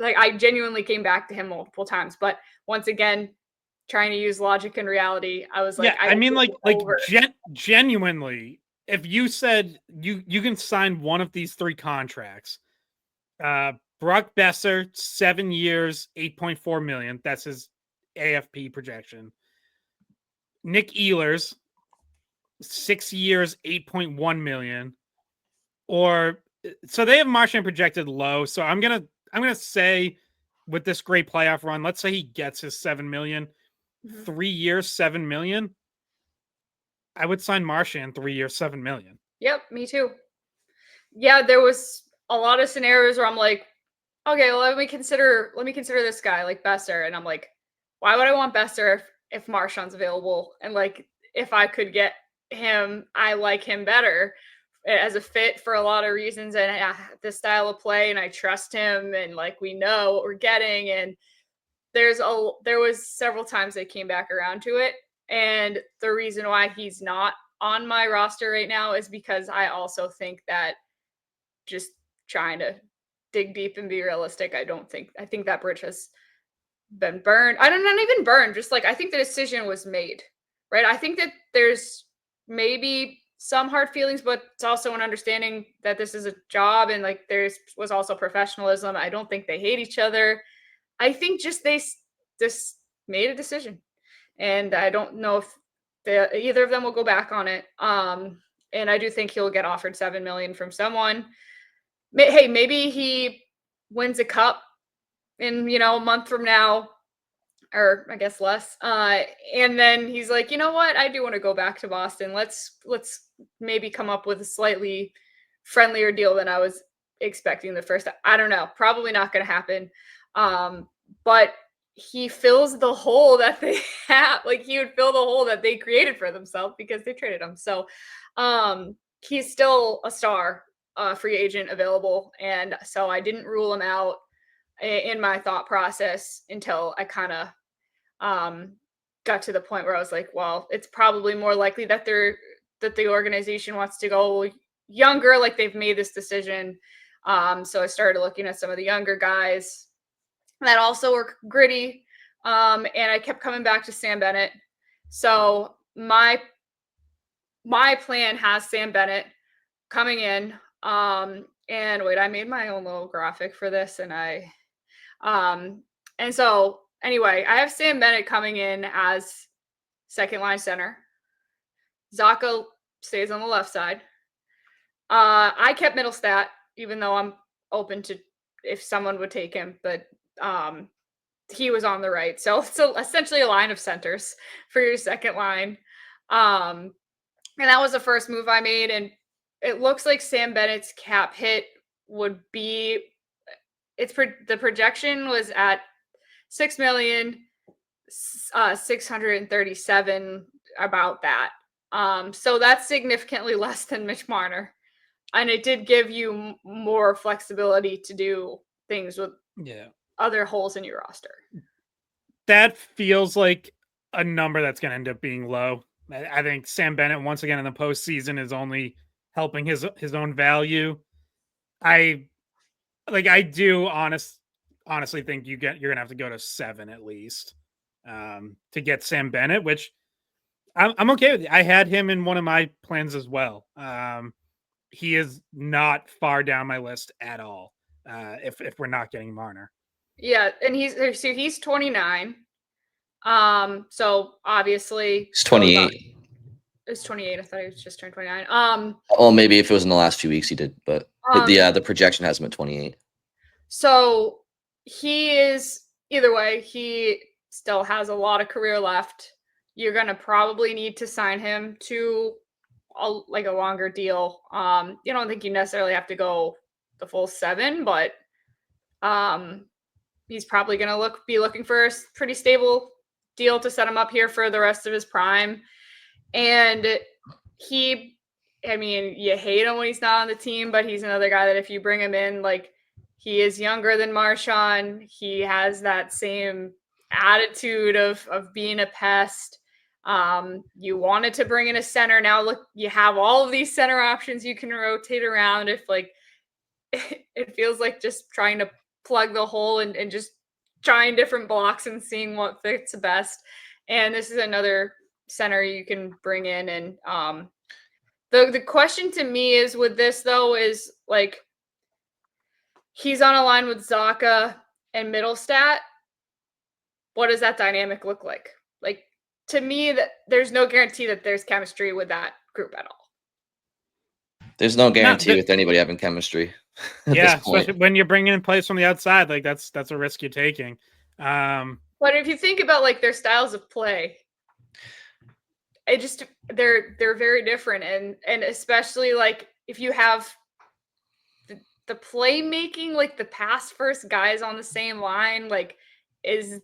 I genuinely came back to him multiple times. But once again, trying to use logic and reality, I was like, yeah, I mean, genuinely, if you said you can sign one of these 3 contracts, Brock Besser, 7 years, $8.4 million. That's his AFP projection. Nick Ehlers, 6 years, $8.1 million. Or so they have Marchand projected low. So I'm gonna say with this great playoff run, let's say he gets his $7 million, 3 years, $7 million. I would sign Marchand 3 years, $7 million. Yep, me too. Yeah, there was a lot of scenarios where I'm like, okay, well, let me consider this guy like Besser, and I'm like, why would I want Besser if Marchand's available? And like, if I could get him, I like him better as a fit for a lot of reasons, and the style of play, and I trust him, and like we know what we're getting. And there was several times I came back around to it, and the reason why he's not on my roster right now is because I also think that just trying to dig deep and be realistic, I think that bridge has been burned. I don't not even burned, just like I think the decision was made, right? I think that there's maybe some hard feelings, but it's also an understanding that this is a job, and like was also professionalism. I don't think they hate each other. I think just they just made a decision, and I don't know if either of them will go back on it. And I do think he'll get offered $7 million from someone. Hey, maybe he wins a cup in a month from now. or I guess less. And then he's like, you know what? I do want to go back to Boston. Let's maybe come up with a slightly friendlier deal than I was expecting the first. I don't know. Probably not going to happen. But he fills the hole that they have. Like he would fill the hole that they created for themselves because they traded him. So he's still a star, free agent available. And so I didn't rule him out in my thought process until I kind of got to the point where I was like, well, it's probably more likely that the organization wants to go younger, like they've made this decision. So I started looking at some of the younger guys that also were gritty. And I kept coming back to Sam Bennett. So my plan has Sam Bennett coming in. And wait, I made my own little graphic for this, and so anyway, I have Sam Bennett coming in as second line center. Zacha stays on the left side. I kept Middlestat, even though I'm open to if someone would take him, but he was on the right. So essentially a line of centers for your second line. And that was the first move I made. And it looks like Sam Bennett's cap hit would be, the projection was at 6,637,000, about that. So that's significantly less than Mitch Marner. And it did give you more flexibility to do things with other holes in your roster. That feels like a number that's going to end up being low. I think Sam Bennett, once again in the postseason, is only helping his own value. I do honestly think you're going to have to go to 7 at least to get Sam Bennett, which I'm okay with. I had him in one of my plans as well. He is not far down my list at all. If we're not getting Marner. Yeah, and he's 29. So obviously He's 28. It's 28. I thought he was just turned 29. Well, maybe if it was in the last few weeks he did, but the projection has him at 28. So he is, either way, he still has a lot of career left. You're gonna probably need to sign him to a longer deal. You don't think you necessarily have to go the full 7, but he's probably gonna be looking for a pretty stable deal to set him up here for the rest of his prime. And you hate him when he's not on the team, but he's another guy that if you bring him in, he is younger than Marchand. He has that same attitude of being a pest. You wanted to bring in a center. Now look, you have all of these center options you can rotate around. If it feels like just trying to plug the hole and just trying different blocks and seeing what fits best. And this is another center you can bring in. And the question to me is with this though is he's on a line with Zacha and Middlestat. What does that dynamic look like? To me, that there's no guarantee that there's chemistry with that group at all. There's no guarantee with anybody having chemistry. Yeah, especially when you're bringing in players from the outside, that's a risk you're taking. But if you think about their styles of play, they're very different, and especially if you have the playmaking, the pass first guys on the same line, is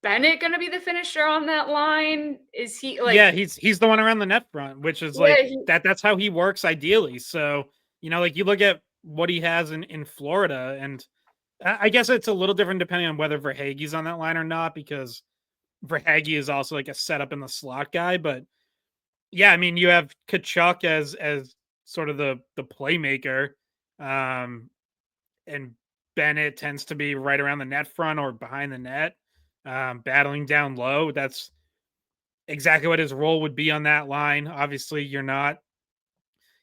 Bennett going to be the finisher on that line? Is he yeah, he's the one around the net front, which is that's how he works ideally. So, you look at what he has in Florida, and I guess it's a little different depending on whether Verhaeghe's on that line or not, because Verhaeghe is also a setup in the slot guy. But yeah, you have Tkachuk as sort of the playmaker, and Bennett tends to be right around the net front or behind the net, battling down low. That's exactly what his role would be on that line. Obviously, you're not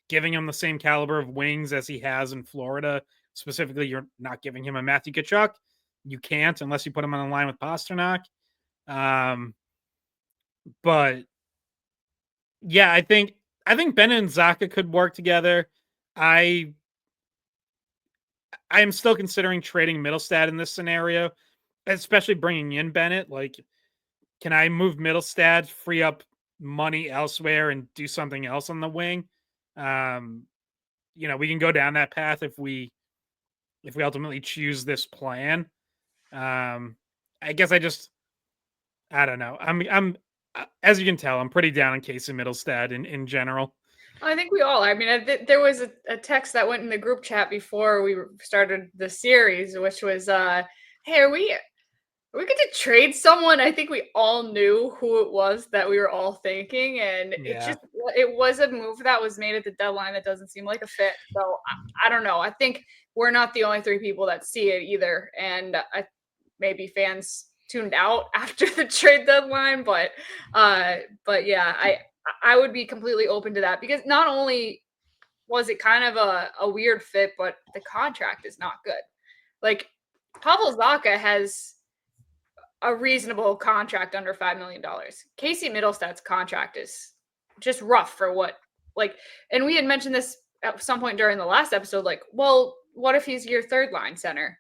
giving him the same caliber of wings as he has in Florida. Specifically, you're not giving him a Matthew Tkachuk. You can't unless you put him on the line with Pasternak. But yeah, I think Bennett and Zacha could work together. I am still considering trading Middlestat in this scenario, especially bringing in Bennett. can I move Middlestad, free up money elsewhere, and do something else on the wing? We can go down that path if we ultimately choose this plan. I guess I don't know. I'm as you can tell, I'm pretty down on Casey Middlestad in general. I think we all. I mean, there was a text that went in the group chat before we started the series, which was, "Hey, are we going to trade someone?" I think we all knew who it was that we were all thinking, and it was a move that was made at the deadline that doesn't seem like a fit. So I don't know. I think we're not the only three people that see it either, and maybe fans tuned out after the trade deadline, but yeah, I would be completely open to that, because not only was it kind of a weird fit, but the contract is not good. Like, Pavel Zacha has a reasonable contract under $5 million. Casey Middlestad's contract is just rough for what, and we had mentioned this at some point during the last episode, well, what if he's your third line center?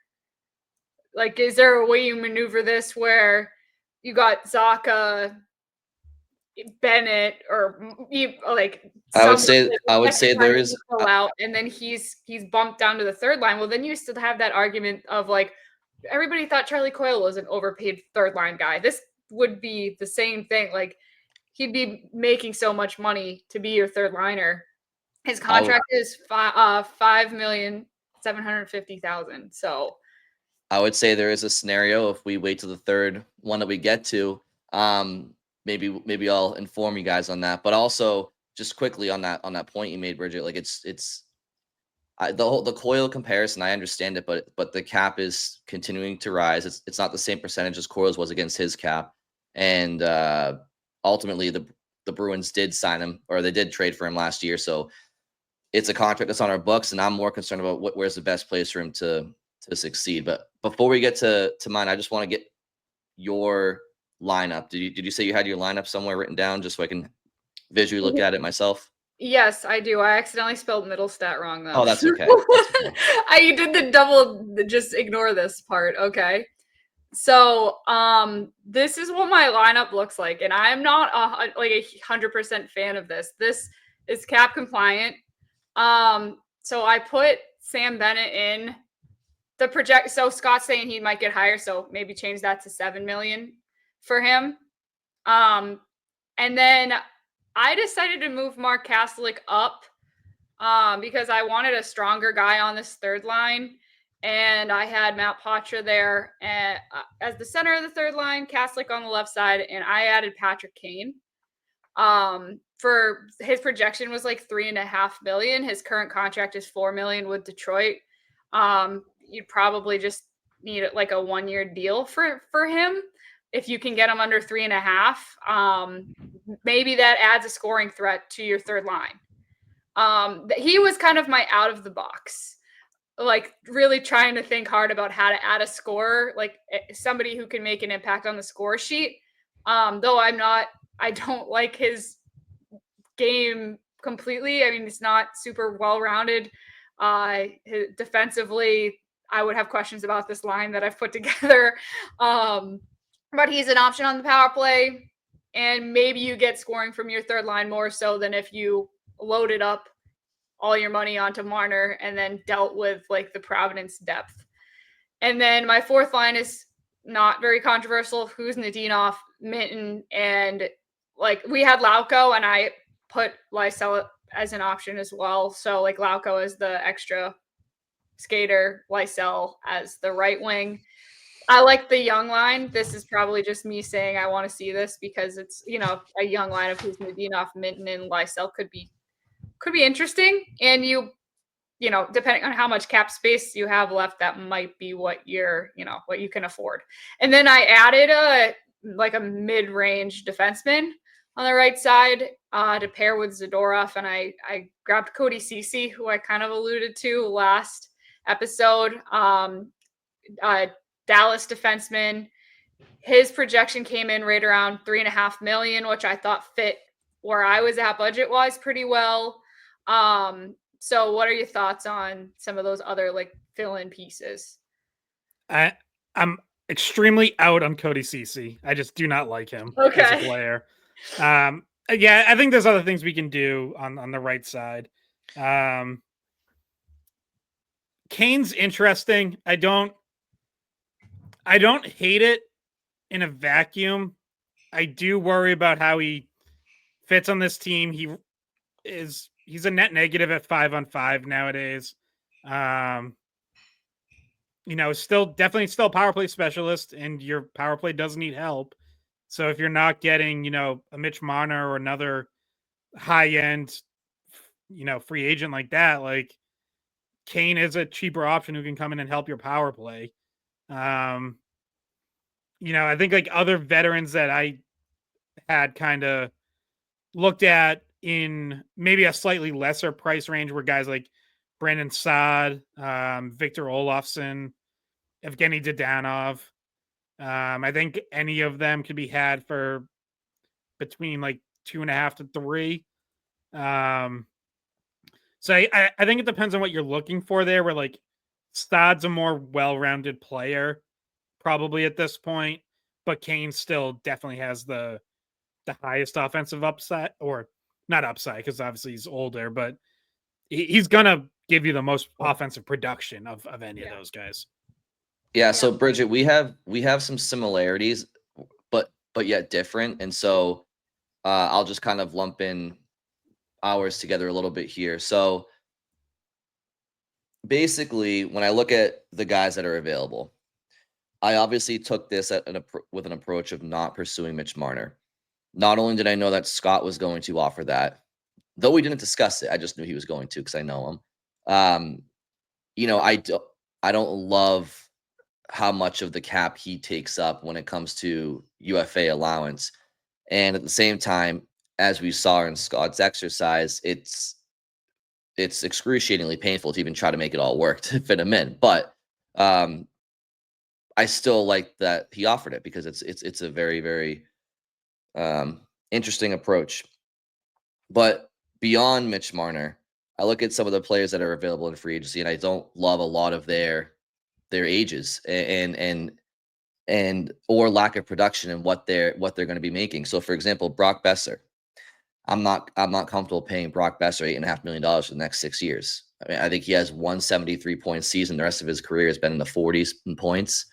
Is there a way you maneuver this where you got Zacha, Bennett, or I would say there is out, and then he's bumped down to the third line. Well, then you still have that argument of everybody thought Charlie Coyle was an overpaid third line guy. This would be the same thing. He'd be making so much money to be your third liner. His contract is $5,750,000. So I would say there is a scenario if we wait to the third one that we get to. Maybe I'll inform you guys on that. But also, just quickly on that point you made, Bridget, the Coyle comparison, I understand it, but the cap is continuing to rise. It's not the same percentage as Coyle's was against his cap, and ultimately the Bruins did sign him, or they did trade for him last year. So it's a contract that's on our books, and I'm more concerned about where's the best place for him to succeed. But before we get to mine, I just want to get your lineup. Did you say you had your lineup somewhere written down, just so I can visually look at it myself? Yes, I do. I accidentally spelled Middlestat wrong, though. Oh, that's okay. I did the double. Just ignore this part, okay? So, this is what my lineup looks like, and I am not a 100% fan of this. This is cap compliant. So I put Sam Bennett in the project. So Scott's saying he might get higher, so maybe change that to $7 million for him. And then I decided to move Mark Kastelic up because I wanted a stronger guy on this third line. And I had Matt Patra there as the center of the third line, Kastelic on the left side, and I added Patrick Kane. For his projection was $3.5 million. His current contract is $4 million with Detroit. You'd probably just need a 1-year deal for him. If you can get him under 3.5, maybe that adds a scoring threat to your third line. He was kind of my out of the box, really trying to think hard about how to add a scorer, somebody who can make an impact on the score sheet. Though I don't like his game completely. I mean, he's not super well-rounded. Defensively, I would have questions about this line that I've put together. But he's an option on the power play, and maybe you get scoring from your third line more so than if you loaded up all your money onto Marner and then dealt with the Providence depth. And then my fourth line is not very controversial. Who's Nadinov, Minton, and we had Lauko, and I put Lysell as an option as well. So Lauko as the extra skater, Lysell as the right wing. I like the young line. This is probably just me saying I want to see this because it's, a young line of who's Nadinov, Minton, and Lysell could be interesting. And depending on how much cap space you have left, that might be what what you can afford. And then I added a mid-range defenseman on the right side to pair with Zadorov, and I grabbed Cody Ceci, who I kind of alluded to last episode. Dallas defenseman. His projection came in right around $3.5 million, which I thought fit where I was at budget-wise pretty well. So what are your thoughts on some of those other fill-in pieces? I'm extremely out on Cody Ceci. I just do not like him as a Okay. player. Yeah, I think there's other things we can do on the right side. Kane's interesting. I don't hate it in a vacuum. I do worry about how he fits on this team. He's a net negative at 5-on-5 nowadays. Definitely still power play specialist, and your power play does need help. So if you're not getting, a Mitch Marner or another high end, free agent like that, like Kane is a cheaper option who can come in and help your power play. I think like other veterans that I had kind of looked at in maybe a slightly lesser price range were guys like Brandon Saad, Victor Olofsson, Evgeny Dadonov. I think any of them could be had for between like 2.5 to 3. So I think it depends on what you're looking for there. Where like Stod's a more well-rounded player, probably at this point, but Kane still definitely has the highest offensive upside, or not upside because obviously he's older, but he's gonna give you the most offensive production of any of those guys. Yeah. So Bridget, we have some similarities, but yet different, and so I'll just kind of lump in ours together a little bit here. So basically, when I look at the guys that are available, I obviously took this with an approach of not pursuing Mitch Marner. Not only did I know that Scott was going to offer that, though we didn't discuss it, I just knew he was going to because I know him. I don't love how much of the cap he takes up when it comes to UFA allowance. And at the same time, as we saw in Scott's exercise, it's excruciatingly painful to even try to make it all work to fit him in. But I still like that he offered it because it's a very, very interesting approach. But beyond Mitch Marner, I look at some of the players that are available in free agency, and I don't love a lot of their ages and or lack of production and what they're going to be making. So, for example, Brock Besser, I'm not comfortable paying Brock Besser $8.5 million for the next 6 years. I mean, I think he has 173-point season. The rest of his career has been in the 40s in points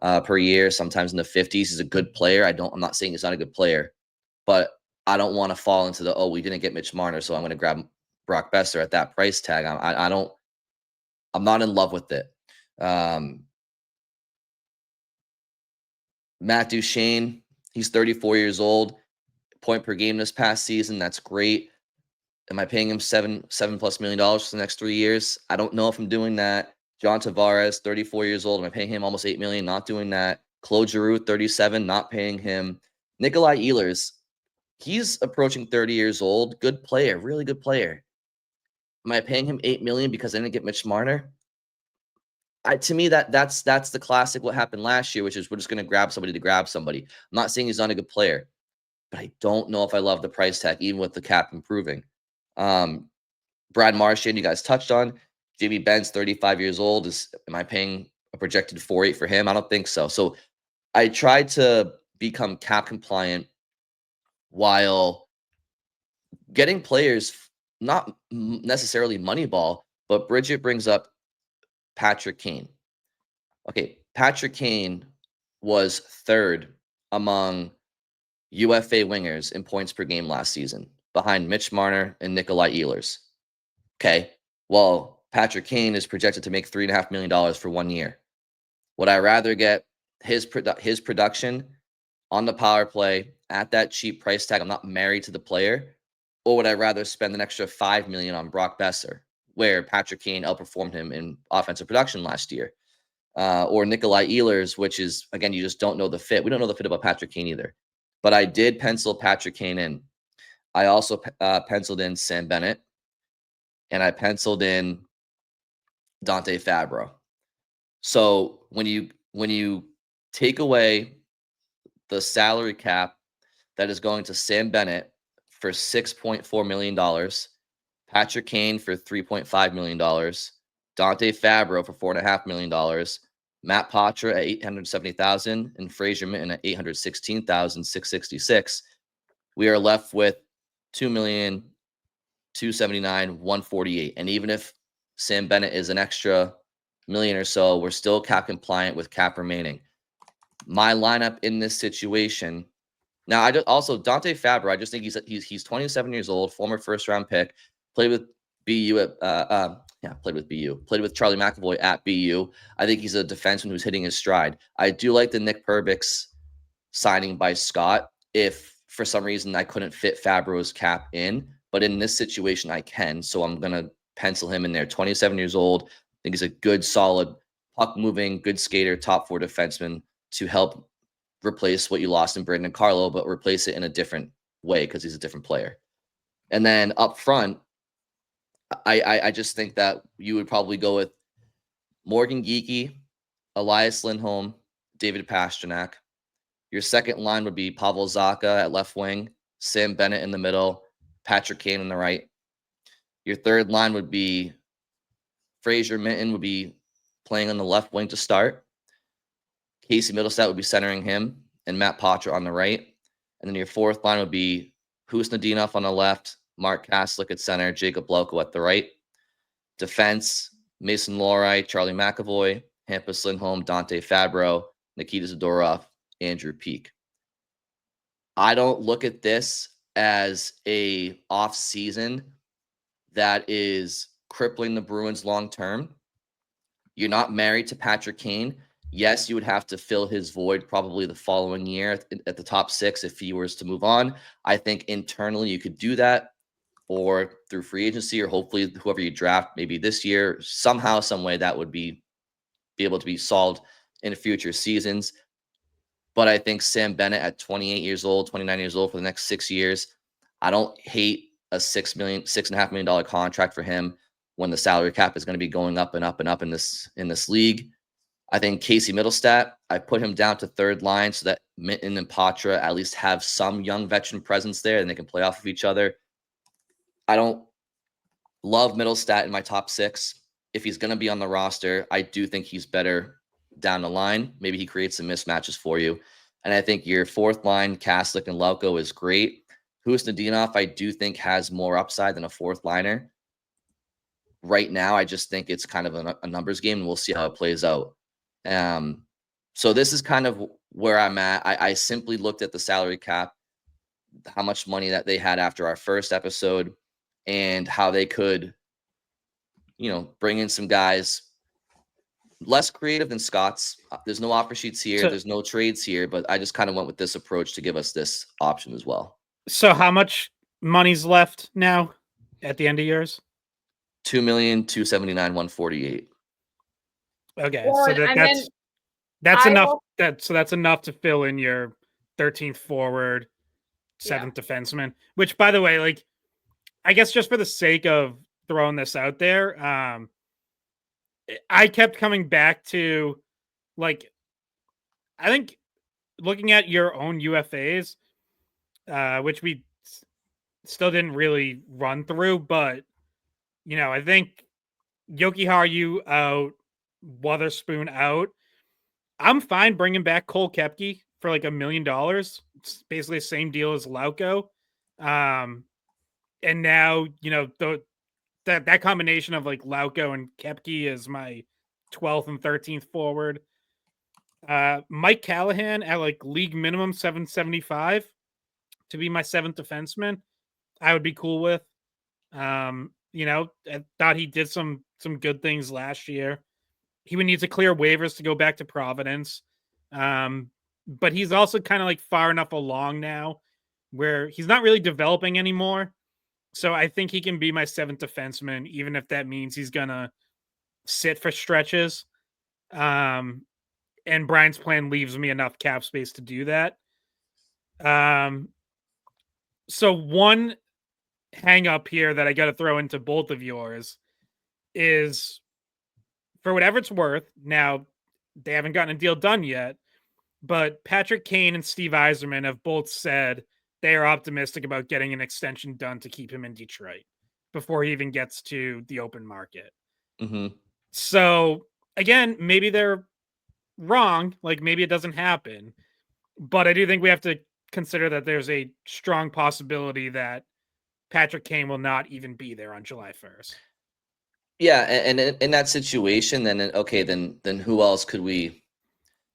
per year, sometimes in the 50s. He's a good player. I'm not saying he's not a good player, but I don't want to fall into we didn't get Mitch Marner, so I'm going to grab Brock Besser at that price tag. I'm not in love with it. Matt Duchene, he's 34 years old, point per game this past season. That's great. Am I paying him $7+ million for the next 3 years? I don't know if I'm doing that. John Tavares, 34 years old. Am I paying him almost $8 million? Not doing that. Claude Giroux, 37, not paying him. Nikolai Ehlers, he's approaching 30 years old. Good player, really good player. Am I paying him $8 million because I didn't get Mitch Marner? To me, that's the classic what happened last year, which is we're just going to grab somebody to grab somebody. I'm not saying he's not a good player, but I don't know if I love the price tag, even with the cap improving. Brad Marchand, you guys touched on. Jimmy Benz, 35 years old. Am I paying a projected 4.8 for him? I don't think so. So I tried to become cap compliant while getting players, not necessarily Moneyball, but Bridget brings up Patrick Kane. Okay, Patrick Kane was third among UFA wingers in points per game last season, behind Mitch Marner and Nikolai Ehlers. Okay, well, Patrick Kane is projected to make $3.5 million for 1 year. Would I rather get his production on the power play at that cheap price tag? I'm not married to the player. Or would I rather spend an extra $5 million on Brock Besser, where Patrick Kane outperformed him in offensive production last year? Or Nikolai Ehlers, which is, again, you just don't know the fit. We don't know the fit about Patrick Kane either. But I did pencil Patrick Kane in. I also penciled in Sam Bennett, and I penciled in Dante Fabro. So when you take away the salary cap that is going to Sam Bennett for $6.4 million, Patrick Kane for $3.5 million, Dante Fabro for $4.5 million, Matt Patra at $870,000 and Fraser Minton at $816,666. We are left with $2,279,148. And even if Sam Bennett is an extra million or so, we're still cap compliant with cap remaining. My lineup in this situation. Now, I just also Dante Fabro. I just think he's 27 years old, former first round pick, played with BU played with Charlie McAvoy at BU. I think he's a defenseman who's hitting his stride. I do like the Nick Perbix signing by Scott. If for some reason I couldn't fit Fabro's cap in, but in this situation I can, so I'm gonna pencil him in there. 27 years old. I think he's a good, solid puck moving, good skater, top 4 defenseman to help replace what you lost in Brandon Carlo, but replace it in a different way because he's a different player. And then up front, I just think that you would probably go with Morgan Geekie, Elias Lindholm, David Pastrnak. Your second line would be Pavel Zacha at left wing, Sam Bennett in the middle, Patrick Kane on the right. Your third line would be Fraser Minton would be playing on the left wing to start. Casey Middlestat would be centering him, and Matt Patra on the right. And then your fourth line would be Husnudinov on the left, Mark Kaslik at center, Jacob Blauko at the right. Defense, Mason Lohrei, Charlie McAvoy, Hampus Lindholm, Dante Fabro, Nikita Zadorov, Andrew Peak. I don't look at this as a off season that is crippling the Bruins long term. You're not married to Patrick Kane. Yes, you would have to fill his void probably the following year at the top 6 if he was to move on. I think internally you could do that, or through free agency, or hopefully whoever you draft maybe this year, somehow, some way that would be able to be solved in future seasons. But I think Sam Bennett at 28 years old, 29 years old for the next 6 years, I don't hate a $6.5 million contract for him when the salary cap is going to be going up and up and up in this league. I think Casey Middlestat, I put him down to third line so that Minton and Patra at least have some young veteran presence there and they can play off of each other. I don't love Middlestat in my top 6. If he's going to be on the roster, I do think he's better down the line. Maybe he creates some mismatches for you. And I think your fourth line, Kaslik and Lauko, is great. Husnudinov, I do think, has more upside than a fourth liner. Right now, I just think it's kind of a numbers game, and we'll see how it plays out. So this is kind of where I'm at. I simply looked at the salary cap, how much money that they had after our first episode, and how they could, bring in some guys less creative than Scott's. There's no offer sheets here. There's no trades here, but I just kind of went with this approach to give us this option as well. So how much money's left now at the end of yours? $2,279,148. Okay, Well, so that's enough. That's enough to fill in your 13th forward, 7th defenseman. Which, by the way, like, I guess just for the sake of throwing this out there, I kept coming back to, like, I think looking at your own UFAs, which we still didn't really run through, but I think Jokiharju out, Wotherspoon out. I'm fine bringing back Cole Koepke for like $1 million. It's basically the same deal as Lauko. And now, that combination of like Lauko and Koepke is my 12th and 13th forward. Mike Callahan at like league minimum $775 to be my 7th defenseman, I would be cool with. I thought he did some good things last year. He would need to clear waivers to go back to Providence. But he's also kind of like far enough along now where he's not really developing anymore. So I think he can be my 7th defenseman, even if that means he's going to sit for stretches. And Brian's plan leaves me enough cap space to do that. So one hang up here that I got to throw into both of yours is, for whatever it's worth, now they haven't gotten a deal done yet, but Patrick Kane and Steve Yzerman have both said they are optimistic about getting an extension done to keep him in Detroit before he even gets to the open market. Mm-hmm. So again, maybe they're wrong. Like maybe it doesn't happen, but I do think we have to consider that there's a strong possibility that Patrick Kane will not even be there on July 1st. Yeah, and in that situation, then who else could we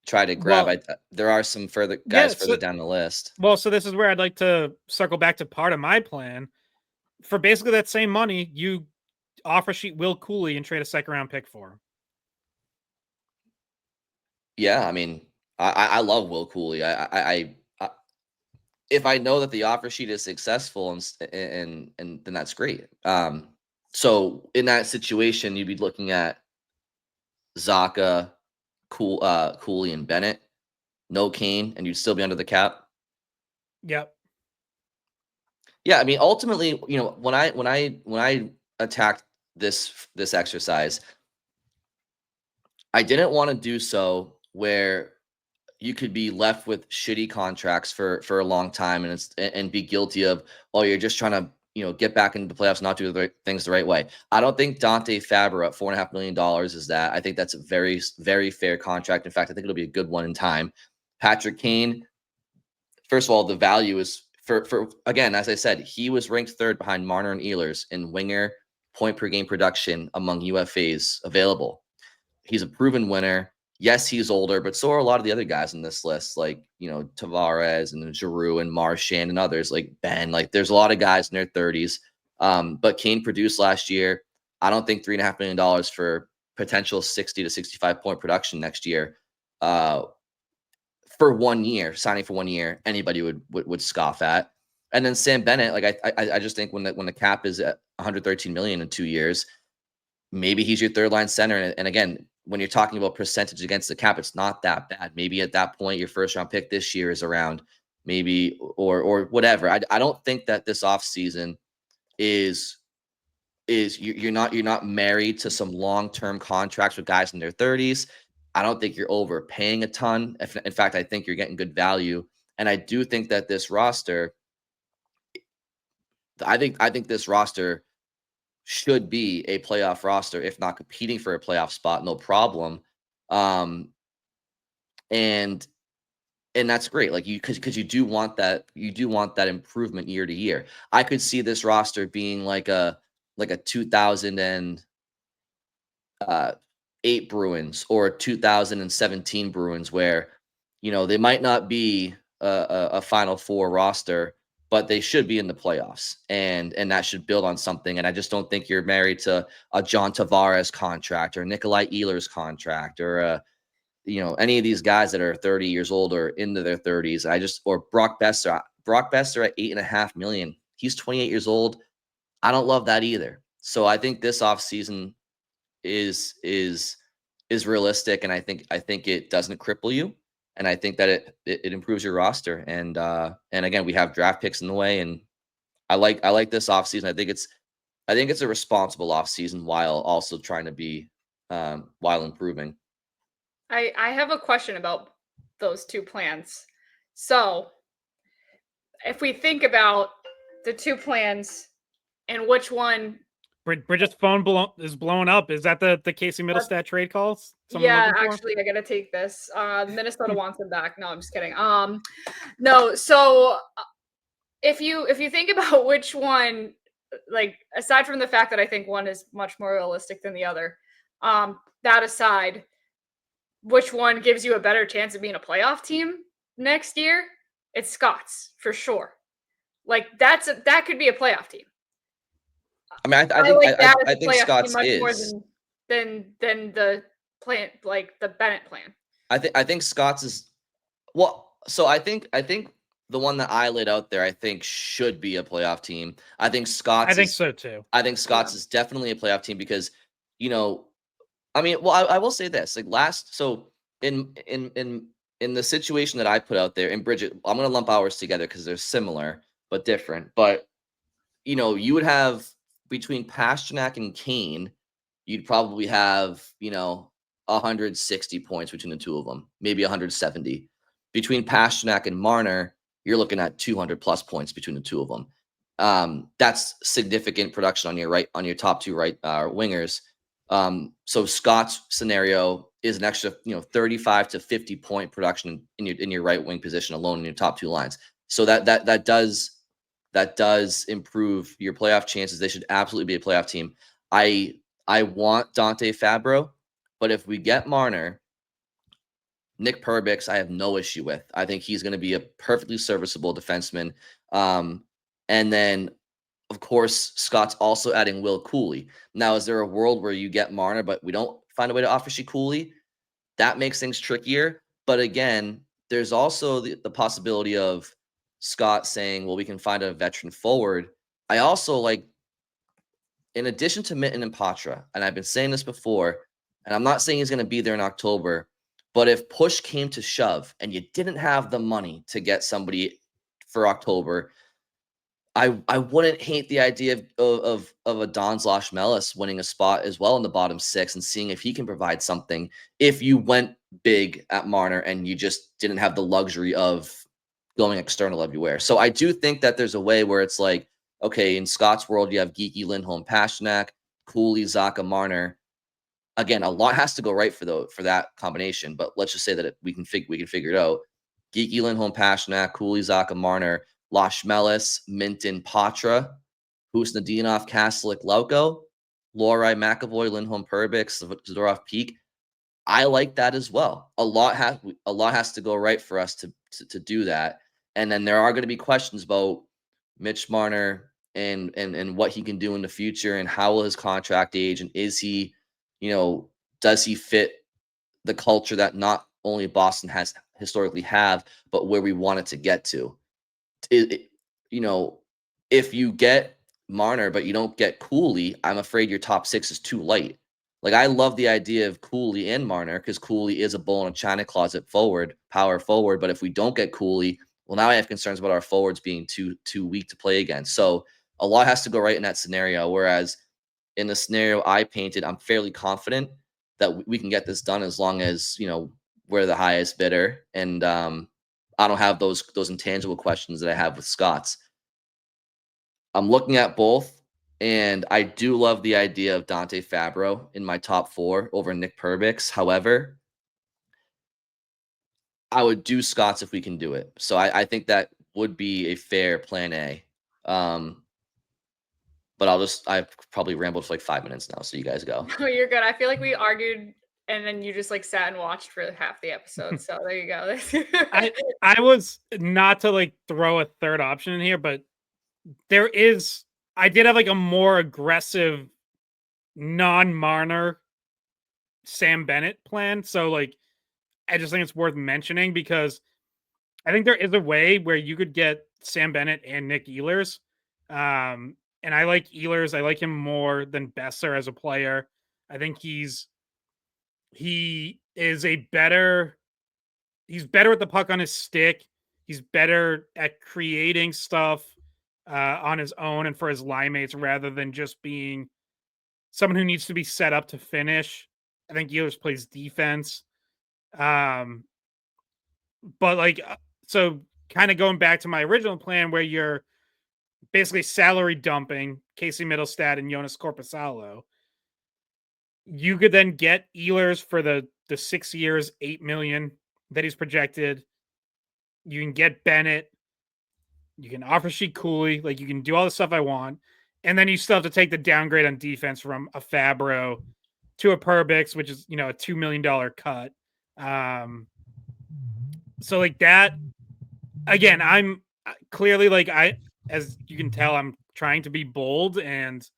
try to grab? Well, there are some guys further so, down the list. Well, so this is where I'd like to circle back to part of my plan. For basically that same money, you offer sheet Will Cooley and trade a second round pick for him. Yeah, I mean, I love Will Cooley. I if I know that the offer sheet is successful and then that's great. So in that situation, you'd be looking at Zaka, Cooley, and Bennett. No Kane, and you'd still be under the cap. Yep. Yeah, I mean, ultimately, when I attacked this exercise, I didn't want to do so where you could be left with shitty contracts for a long time and be guilty of, oh, you're just trying to get back into the playoffs, not do the things the right way. I don't think Dante Fabra at $4.5 million is that. I think that's a very, very fair contract. In fact, I think it'll be a good one in time. Patrick Kane, first of all, the value is for again, as I said, he was ranked third behind Marner and Ehlers in winger point per game production among UFAs available. He's a proven winner. Yes, he's older, but so are a lot of the other guys in this list, like, Tavares and Giroux and Marchand and others like Ben. Like, there's a lot of guys in their 30s. But Kane produced last year. I don't think $3.5 million for potential 60 to 65 point production next year for 1 year, signing for 1 year, anybody would scoff at. And then Sam Bennett, like I just think when the cap is at 113 million in 2 years, maybe he's your third line center. And again, when you're talking about percentage against the cap, it's not that bad. Maybe at that point, your first round pick this year is around maybe or whatever. I don't think that this offseason is you're not married to some long-term contracts with guys in their 30s. I don't think you're overpaying a ton. In fact, I think you're getting good value. And I do think that this roster, I think this roster should be a playoff roster, if not competing for a playoff spot, no problem. And that's great. Like because you do want that improvement year to year. I could see this roster being like a 2008 Bruins or 2017 Bruins, where they might not be a Final Four roster, but they should be in the playoffs, and that should build on something. And I just don't think you're married to a John Tavares contract or Nikolai Ehlers contract or any of these guys that are 30 years old or into their 30s. Or Brock Besser at $8.5 million. He's 28 years old. I don't love that either. So I think this offseason is realistic, and I think it doesn't cripple you. And I think that it improves your roster. And again, we have draft picks in the way, and I like this offseason. I think it's a responsible offseason while also trying to be while improving. I have a question about those two plans. So if we think about the two plans and which one. Bridget's phone is blowing up. Is that the Casey Middlestat trade calls? Yeah, actually, I gotta take this. Minnesota wants him back. No, I'm just kidding. No. So if you think about which one, like aside from the fact that I think one is much more realistic than the other, that aside, which one gives you a better chance of being a playoff team next year? It's Scott's for sure. Like that could be a playoff team. I mean, I think Scott's much is more than the plan, like the Bennett plan. I think Scott's is so I think the one that I laid out there, I think should be a playoff team. I think Scott's. I think so too. I think Scott's is definitely a playoff team because I mean, well, I will say this, so in the situation that I put out there, and Bridget, I'm going to lump ours together because they're similar but different. But you would have between Pastrnak and Kane, you'd probably have 160 points between the two of them, maybe 170. Between Pastrnak and Marner, you're looking at 200 plus points between the two of them. That's significant production on your top two right wingers. So Scott's scenario is an extra, 35 to 50 point production in your right wing position alone in your top two lines. So that does improve your playoff chances. They should absolutely be a playoff team. I want Dante Fabro, but if we get Marner, Nick Perbix, I have no issue with. I think he's going to be a perfectly serviceable defenseman. And then, of course, Scott's also adding Will Cooley. Now, is there a world where you get Marner, but we don't find a way to offer Shea Cooley? That makes things trickier. But again, there's also the possibility of Scott saying, well, we can find a veteran forward. I also like, in addition to Mitten and Patra, and I've been saying this before, and I'm not saying he's going to be there in October, but if push came to shove and you didn't have the money to get somebody for October, I wouldn't hate the idea of a Don Melis winning a spot as well in the bottom six and seeing if he can provide something if you went big at Marner and you just didn't have the luxury of going external everywhere. So I do think that there's a way where it's like, okay, in Scott's world, you have Geeky, Lindholm, Pasternak, Cooley, Zacha, Marner. Again, a lot has to go right for that combination, but let's just say that we can figure it out. Geeky, Lindholm, Pasternak, Cooley, Zacha, Marner, Melis, Minton, Patra, Husnadinov, Kaslik, Lauko, Lohrei, McAvoy, Lindholm, Perbix, Zadorov, Peak. I like that as well. A lot has to go right for us to do that. And then there are going to be questions about Mitch Marner and what he can do in the future and how will his contract age and is he, does he fit the culture that not only Boston has historically have, but where we want it to get to. If you get Marner, but you don't get Cooley, I'm afraid your top six is too light. Like, I love the idea of Cooley and Marner because Cooley is a bull in a china closet power forward. But if we don't get Cooley, well, now I have concerns about our forwards being too weak to play against. So a lot has to go right in that scenario. Whereas in the scenario I painted, I'm fairly confident that we can get this done as long as, we're the highest bidder. And I don't have those intangible questions that I have with Scott's. I'm looking at both, and I do love the idea of Dante Fabro in my top four over Nick Perbix. However, I would do Scott's if we can do it. So I think that would be a fair plan A. But I've probably rambled for like 5 minutes now, so you guys go. Oh, you're good. I feel like we argued and then you just like sat and watched for half the episode. So there you go. I was not to like throw a third option in here, but I did have like a more aggressive non-Marner Sam Bennett plan. So like, I just think it's worth mentioning because I think there is a way where you could get Sam Bennett and Nick Ehlers. And I like Ehlers. I like him more than Besser as a player. I think he's better with the puck on his stick. He's better at creating stuff on his own and for his line mates rather than just being someone who needs to be set up to finish. I think Ehlers plays defense. But like, so kind of going back to my original plan where you're basically salary dumping Casey Middlestad and Jonas Corposalo, you could then get Ehlers for the 6 years, $8 million that he's projected. You can get Bennett. You can offer Shea Cooley. Like, you can do all the stuff I want. And then you still have to take the downgrade on defense from a Fabro to a Perbix, which is, a $2 million cut. So like that, again, I'm clearly like, as you can tell, I'm trying to be bold and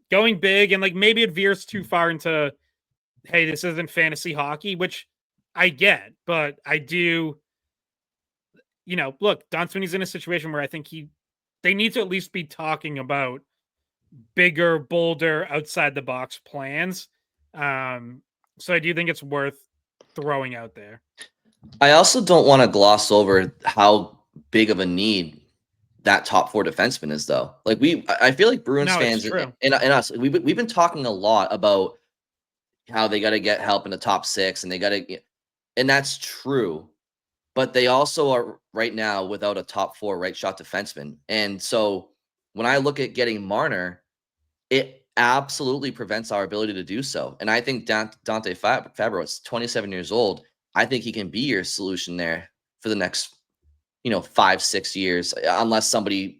going big, and like maybe it veers too far into, hey, this isn't fantasy hockey, which I get, but I do, look, Don Sweeney's in a situation where I think they need to at least be talking about bigger, bolder, outside the box plans. So I do think it's worth throwing out there. I also don't want to gloss over how big of a need that top four defenseman is, though. Like, I feel like Bruins fans and us, we've been talking a lot about how they got to get help in the top six, and they got to, and that's true. But they also are right now without a top four right shot defenseman, and so when I look at getting Marner, absolutely prevents our ability to do so. And I think Dante Fabro is 27 years old. I think he can be your solution there for the next, 5-6 years, unless somebody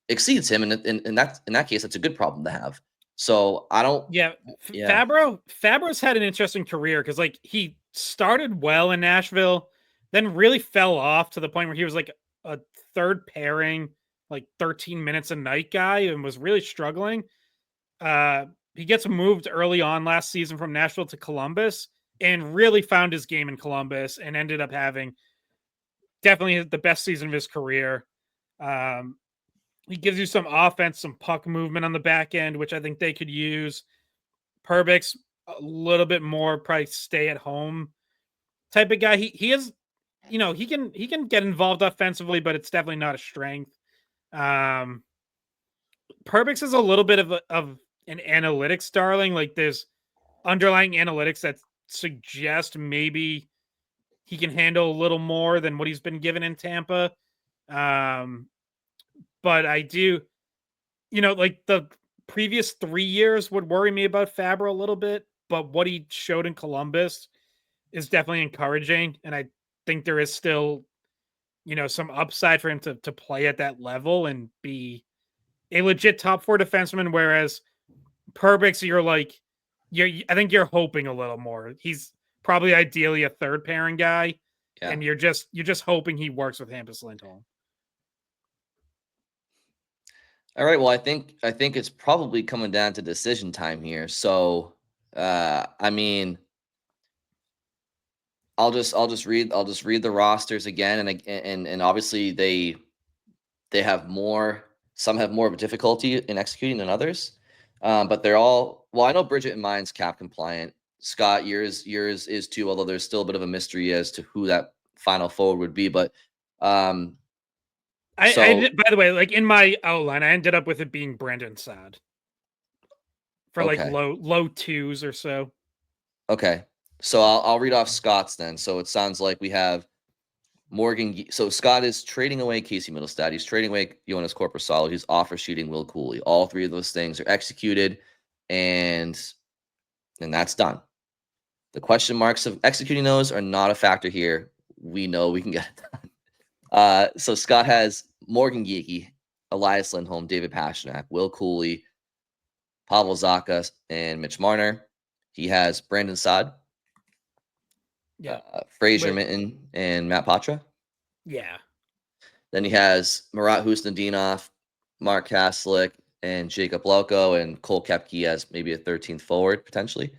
exceeds him. And in that case, that's a good problem to have. So I don't. Yeah, Yeah. Fabro's had an interesting career because like he started well in Nashville, then really fell off to the point where he was like a third pairing, like 13 minutes a night guy, and was really struggling. He gets moved early on last season from Nashville to Columbus and really found his game in Columbus and ended up having definitely the best season of his career. He gives you some offense, some puck movement on the back end, which I think they could use. Perbix, a little bit more probably stay at home type of guy. He is, he can get involved offensively, but it's definitely not a strength. Perbix is a little bit of an analytics darling. Like there's underlying analytics that suggest maybe he can handle a little more than what he's been given in Tampa. But I do, like the previous 3 years would worry me about Fabro a little bit, but what he showed in Columbus is definitely encouraging. And I think there is still, some upside for him to play at that level and be a legit top 4 defenseman. Whereas Perbix, I think you're hoping a little more. He's probably ideally a third pairing guy. Yeah. And you're just hoping he works with Hampus Lindholm. All right. Well, I think it's probably coming down to decision time here. So, I mean, I'll just read the rosters again, and obviously they have more. Some have more of a difficulty in executing than others, but they're all. Well, I know Bridget and mine's cap compliant. Scott, yours is too. Although there's still a bit of a mystery as to who that final forward would be, but. By the way, like in my outline, I ended up with it being Brandon Saad for like low twos or so. Okay, so I'll read off Scott's then. So it sounds like we have Morgan. So Scott is trading away Casey Middlestad. He's trading away Jonas Corposalo. He's offer shooting Will Cooley. All three of those things are executed, and that's done. The question marks of executing those are not a factor here. We know we can get it done. So Scott has Morgan Geekie, Elias Lindholm, David Pastrnak, Will Cooley, Pavel Zacha, and Mitch Marner. He has Brandon Saad, Fraser Minten, and Matt Patra. Yeah. Then he has Marat Husnudinov, Mark Kaslik, and Jacob Lauko, and Cole Koepke as maybe a 13th forward, potentially.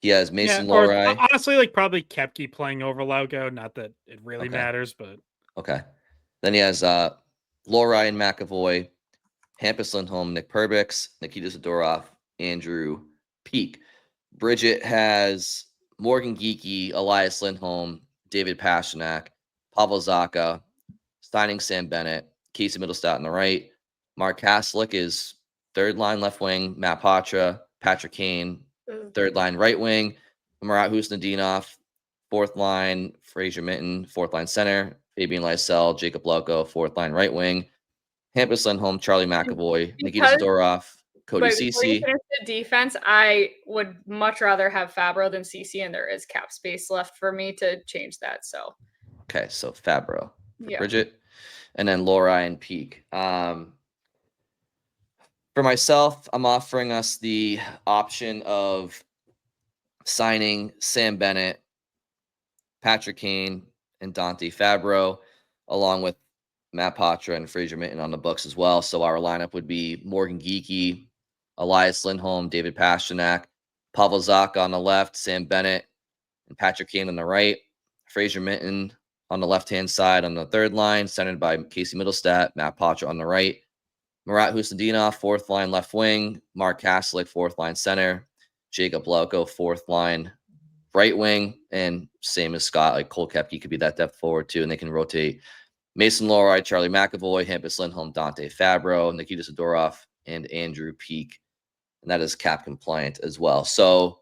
He has Mason Lohrei. Honestly, like probably Koepke playing over Lauko. Not that it really matters, but... Okay. Then he has Lohrei and McAvoy, Hampus Lindholm, Nick Perbix, Nikita Zadorov, Andrew Peak. Bridget has Morgan Geekie, Elias Lindholm, David Pastrnak, Pavel Zacha, signing Sam Bennett, Casey Middlestat on the right. Mark Kaslik is third line left wing, Matt Patra, Patrick Kane, third line right wing, Marat Husnudinov, fourth line, Fraser Minten, fourth line center, Fabian Lysell, Jacob Lauko, fourth line right wing, Hampus Lindholm, Charlie McAvoy, Nikita Zadorov, Cody Ceci. The defense, I would much rather have Fabro than Ceci, and there is cap space left for me to change that. So, okay, so Fabro for Bridget, and then Lohrei and Peak. For myself, I'm offering us the option of signing Sam Bennett, Patrick Kane, and Dante Fabro, along with Matt Patra and Fraser Minten on the books as well. So our lineup would be Morgan Geekie, Elias Lindholm, David Pastrnak, Pavel Zacha on the left, Sam Bennett, and Patrick Kane on the right. Fraser Minten on the left-hand side on the third line, centered by Casey Middlestat, Matt Patra on the right. Marat Husnudinov, fourth line left wing. Mark Kaslik, fourth line center. Jacob Lauko, fourth line right wing. And same as Scott, like Cole Koepke could be that depth forward too, and they can rotate Mason Lohrei, Charlie McAvoy, Hampus Lindholm, Dante Fabro, Nikita Zadorov, and Andrew Peak. And that is cap compliant as well. So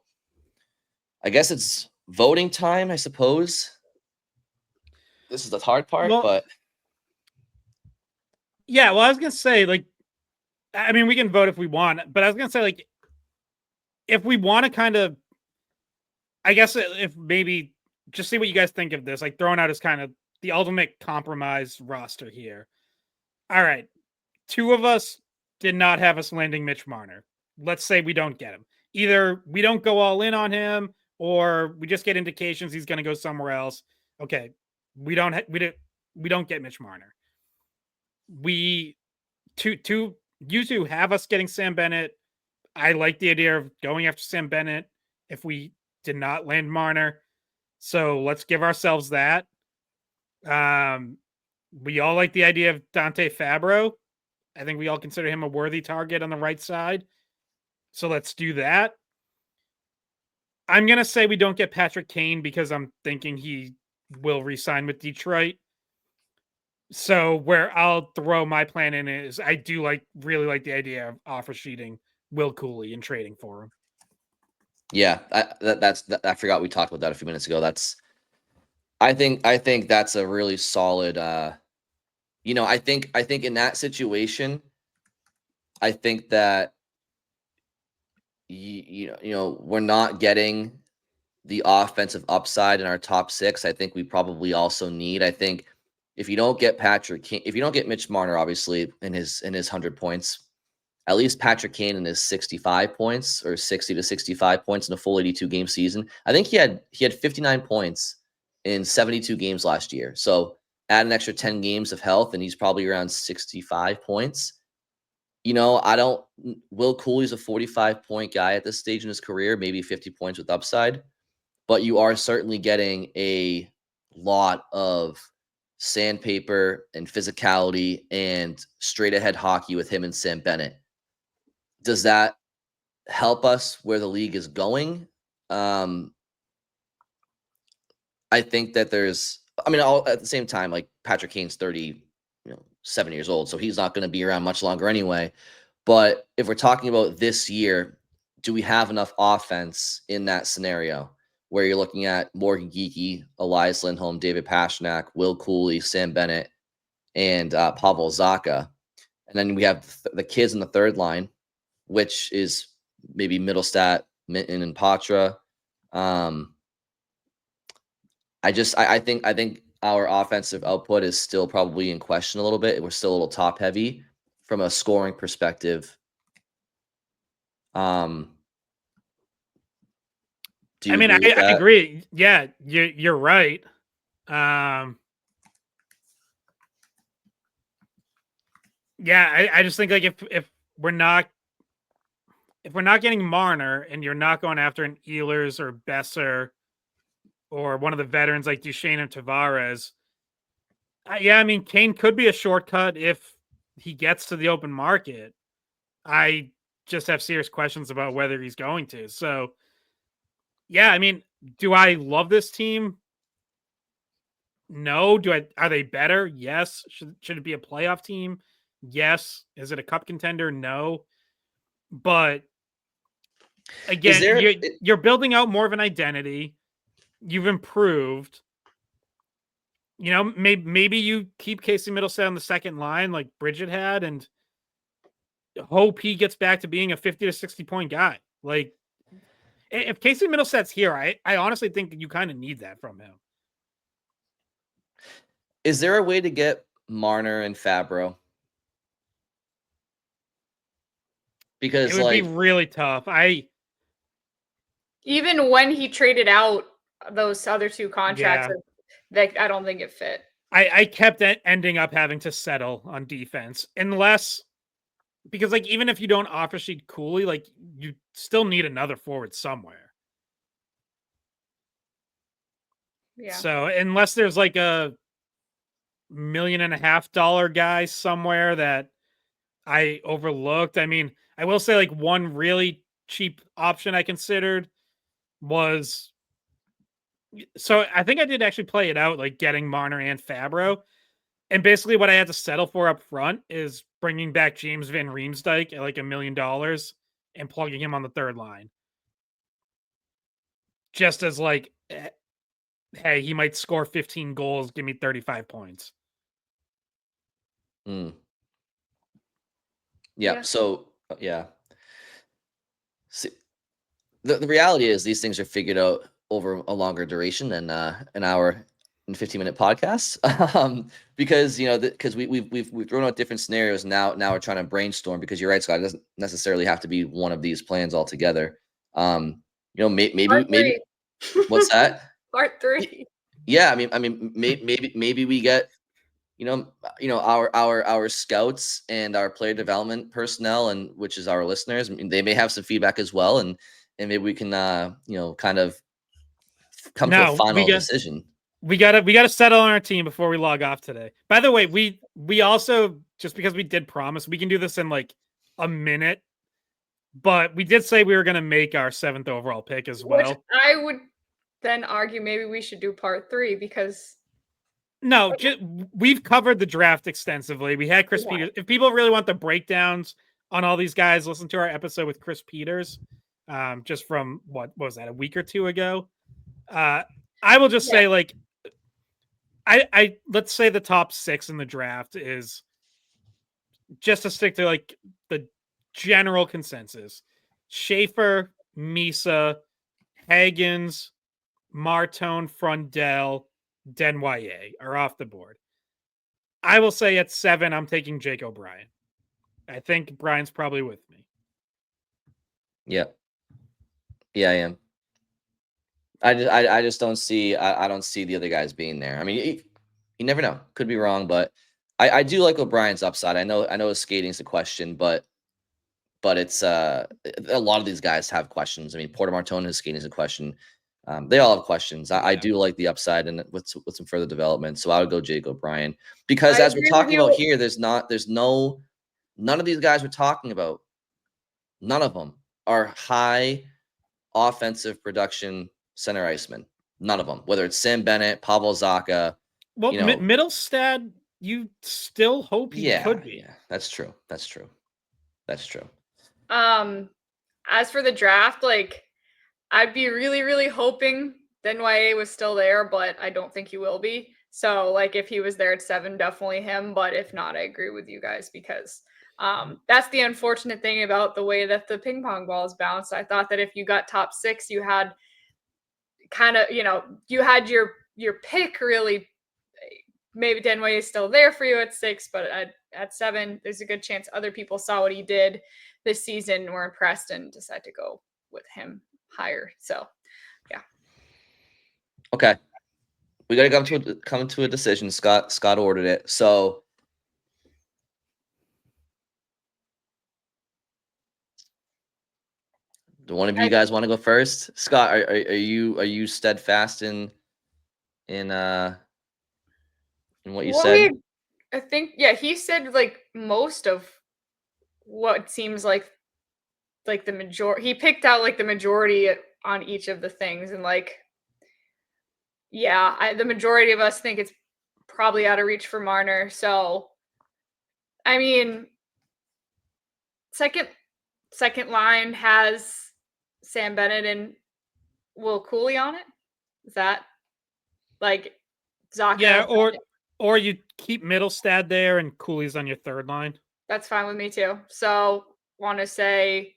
I guess it's voting time, I suppose. This is the hard part, but. Yeah, well, I was going to say, like, I mean, we can vote if we want, but I was going to say, like, if we want to kind of, I guess if maybe just see what you guys think of this, like throwing out as kind of the ultimate compromise roster here. All right. 2 of us did not have us landing Mitch Marner. Let's say we don't get him. Either we don't go all in on him or we just get indications he's going to go somewhere else. Okay. We don't get Mitch Marner. You two have us getting Sam Bennett. I like the idea of going after Sam Bennett if we did not land Marner. So let's give ourselves that. We all like the idea of Dante Fabro. I think we all consider him a worthy target on the right side. So let's do that. I'm going to say we don't get Patrick Kane because I'm thinking he will re-sign with Detroit. So where I'll throw my plan in is I do really like the idea of offer sheeting Will Cooley and trading for him. Yeah, I forgot we talked about that a few minutes ago. I think that's a really solid. I think in that situation, I think that we're not getting the offensive upside in our top 6. I think we probably also need. I think if you don't get if you don't get Mitch Marner, obviously in his 100 points, at least Patrick Kane in his 65 points or 60 to 65 points in a full 82 game season. I think he had 59 points in 72 games last year. So add an extra 10 games of health, and he's probably around 65 points. Will Cooley's a 45-point guy at this stage in his career, maybe 50 points with upside, but you are certainly getting a lot of sandpaper and physicality and straight ahead hockey with him and Sam Bennett. Does that help us where the league is going? I think that at the same time, like Patrick Kane's 7 years old, so he's not going to be around much longer anyway. But if we're talking about this year, do we have enough offense in that scenario where you're looking at Morgan Geekie, Elias Lindholm, David Pastrnak, Will Cooley, Sam Bennett, and Pavel Zacha? And then we have the kids in the third line, which is maybe Middlestat, Minton, and Patra. I think our offensive output is still probably in question a little bit. We're still a little top heavy from a scoring perspective. I agree. Yeah, you're right. I just think like if we're not getting Marner and you're not going after an Ehlers or Besser or one of the veterans like Duchesne and Tavares, Kane could be a shortcut if he gets to the open market. I just have serious questions about whether he's going to. So, do I love this team? No. Are they better? Yes. Should it be a playoff team? Yes. Is it a cup contender? No. But again, you're building out more of an identity. You've improved. Maybe you keep Casey Middleton on the second line like Bridget had and hope he gets back to being a 50 to 60 point guy. Like if Casey Middleton's here, I honestly think you kind of need that from him. Is there a way to get Marner and Fabro? Because it would be really tough. Even when he traded out those other 2 contracts, I don't think it fit. I kept ending up having to settle on defense because even if you don't offer sheet Cooley, you still need another forward somewhere. Yeah. So unless there's a $1.5 million guy somewhere that I overlooked, I will say one really cheap option I considered was. So I think I did actually play it out, getting Marner and Fabro. And basically what I had to settle for up front is bringing back James Van Riemsdyk at $1 million and plugging him on the third line. Just as hey, he might score 15 goals, give me 35 points. Yeah. So, yeah. See, the reality is these things are figured out over a longer duration than an hour and 15-minute podcast. Because because we've thrown out different scenarios. Now we're trying to brainstorm, because you're right, Scott. It doesn't necessarily have to be one of these plans altogether. Maybe what's that? Part 3. Yeah, maybe we get our scouts and our player development personnel, and which is our listeners. I mean, they may have some feedback as well, and maybe we can kind of come to a final decision. We gotta settle on our team before we log off today. By the way, we also, just because we did promise, we can do this in like a minute, but we did say we were gonna make our 7th overall pick as well. Which I would then argue maybe we should do part 3, because no, we've covered the draft extensively. We had Chris Peters. If people really want the breakdowns on all these guys, listen to our episode with Chris Peters, just from what was that, a week or two ago. I will just say, like, I let's say the top 6 in the draft is, just to stick to like the general consensus: Schaefer, Misa, Hagens, Martone, Frundell, Denwye are off the board. I will say at 7, I'm taking Jake O'Brien. I think Brian's probably with me. Yeah, I am. I just don't see I don't see the other guys being there. I mean, you never know. Could be wrong, but I do like O'Brien's upside. I know his skating's a question, but it's a lot of these guys have questions. I mean, Porter Martone, his skating is a question. They all have questions. I do like the upside, and with some further development. So I would go Jake O'Brien, because as we're talking about here, none of these guys we're talking about, none of them are high offensive production center iceman. None of them, whether it's Sam Bennett, Pavel Zacha. Well, Middlestad, you still hope he could be. Yeah, that's true. As for the draft, like, I'd be really, really hoping Denwye was still there, but I don't think he will be. So, like, if he was there at 7, definitely him. But if not, I agree with you guys, because that's the unfortunate thing about the way that the ping pong ball is bounced. I thought that if you got top 6, you had kind of, you had your pick really. Maybe Denwye is still there for you at 6, but at 7, there's a good chance other people saw what he did this season, were impressed, and decided to go with him higher. So, yeah. Okay, we got to come to a decision. Scott ordered it. So, do one of you guys want to go first? Scott, are you steadfast in what you said? I think, he said like most of what seems like the majority. He picked out like the majority on each of the things, and like, the majority of us think it's probably out of reach for Marner. So, I mean, second line has Sam Bennett and Will Cooley on it. Is that like Zacha? Yeah, or you keep Middlestad there and Cooley's on your 3rd line. That's fine with me too. So, want to say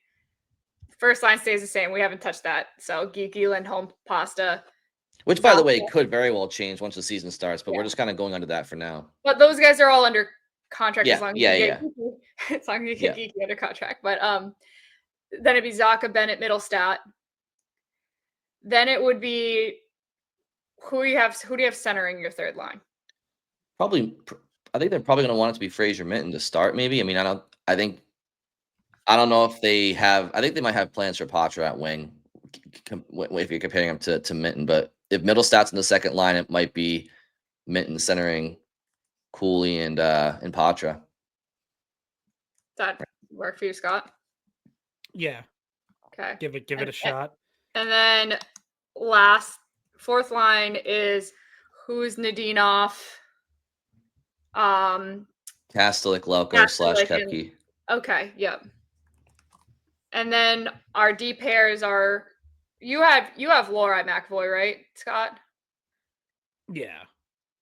first line stays the same. We haven't touched that. So, Geeky, Lindholm, Pasta. Which, by the way, could very well change once the season starts, but we're just kind of going under that for now. But those guys are all under contract as long as you get Geeky, as long as you get Geeky under contract. But then it'd be Zacha, Bennett, Middlestat. Then it would be who do you have centering your 3rd line? I think they're probably going to want it to be Fraser Minton to start. Maybe. I mean, I don't know if they have. I think they might have plans for Patra at wing, if you're comparing him to Minton. But if Middlestat's in the 2nd line, it might be Minton centering Cooley and Patra. Does that work for you, Scott? Yeah. Okay. Give it a shot. And then 4th line is who's Nadinov? Kastelik, Lauko, / Kepke. Okay, yep. And then our D pairs are you have Lorei McAvoy, right, Scott? Yeah.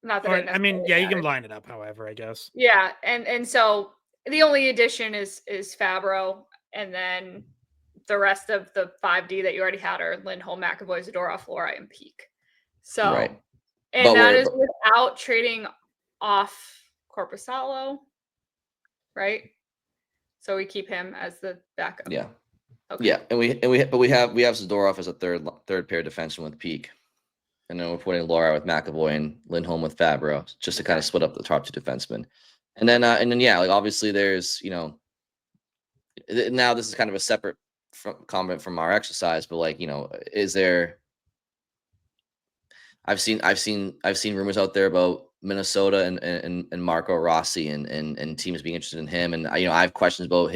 Not that I mean, you can line it up however, I guess. Yeah, and so the only addition is Fabro, and then the rest of the 5D that you already had are Lindholm, McAvoy, Zadorov, Fleury, and Peak. So, Right. and But that we're- is without trading off Korpisalo, right? So we keep him as the backup. Yeah. Okay. Yeah, and we have Zadorov as a third pair defenseman with Peak, and then we're putting Laura with McAvoy and Lindholm with Fabro, just to kind of split up the top two defensemen. And then yeah, like obviously there's now this is kind of a separate comment from our exercise, but like is there? I've seen rumors out there about Minnesota and Marco Rossi and teams being interested in him, and I have questions about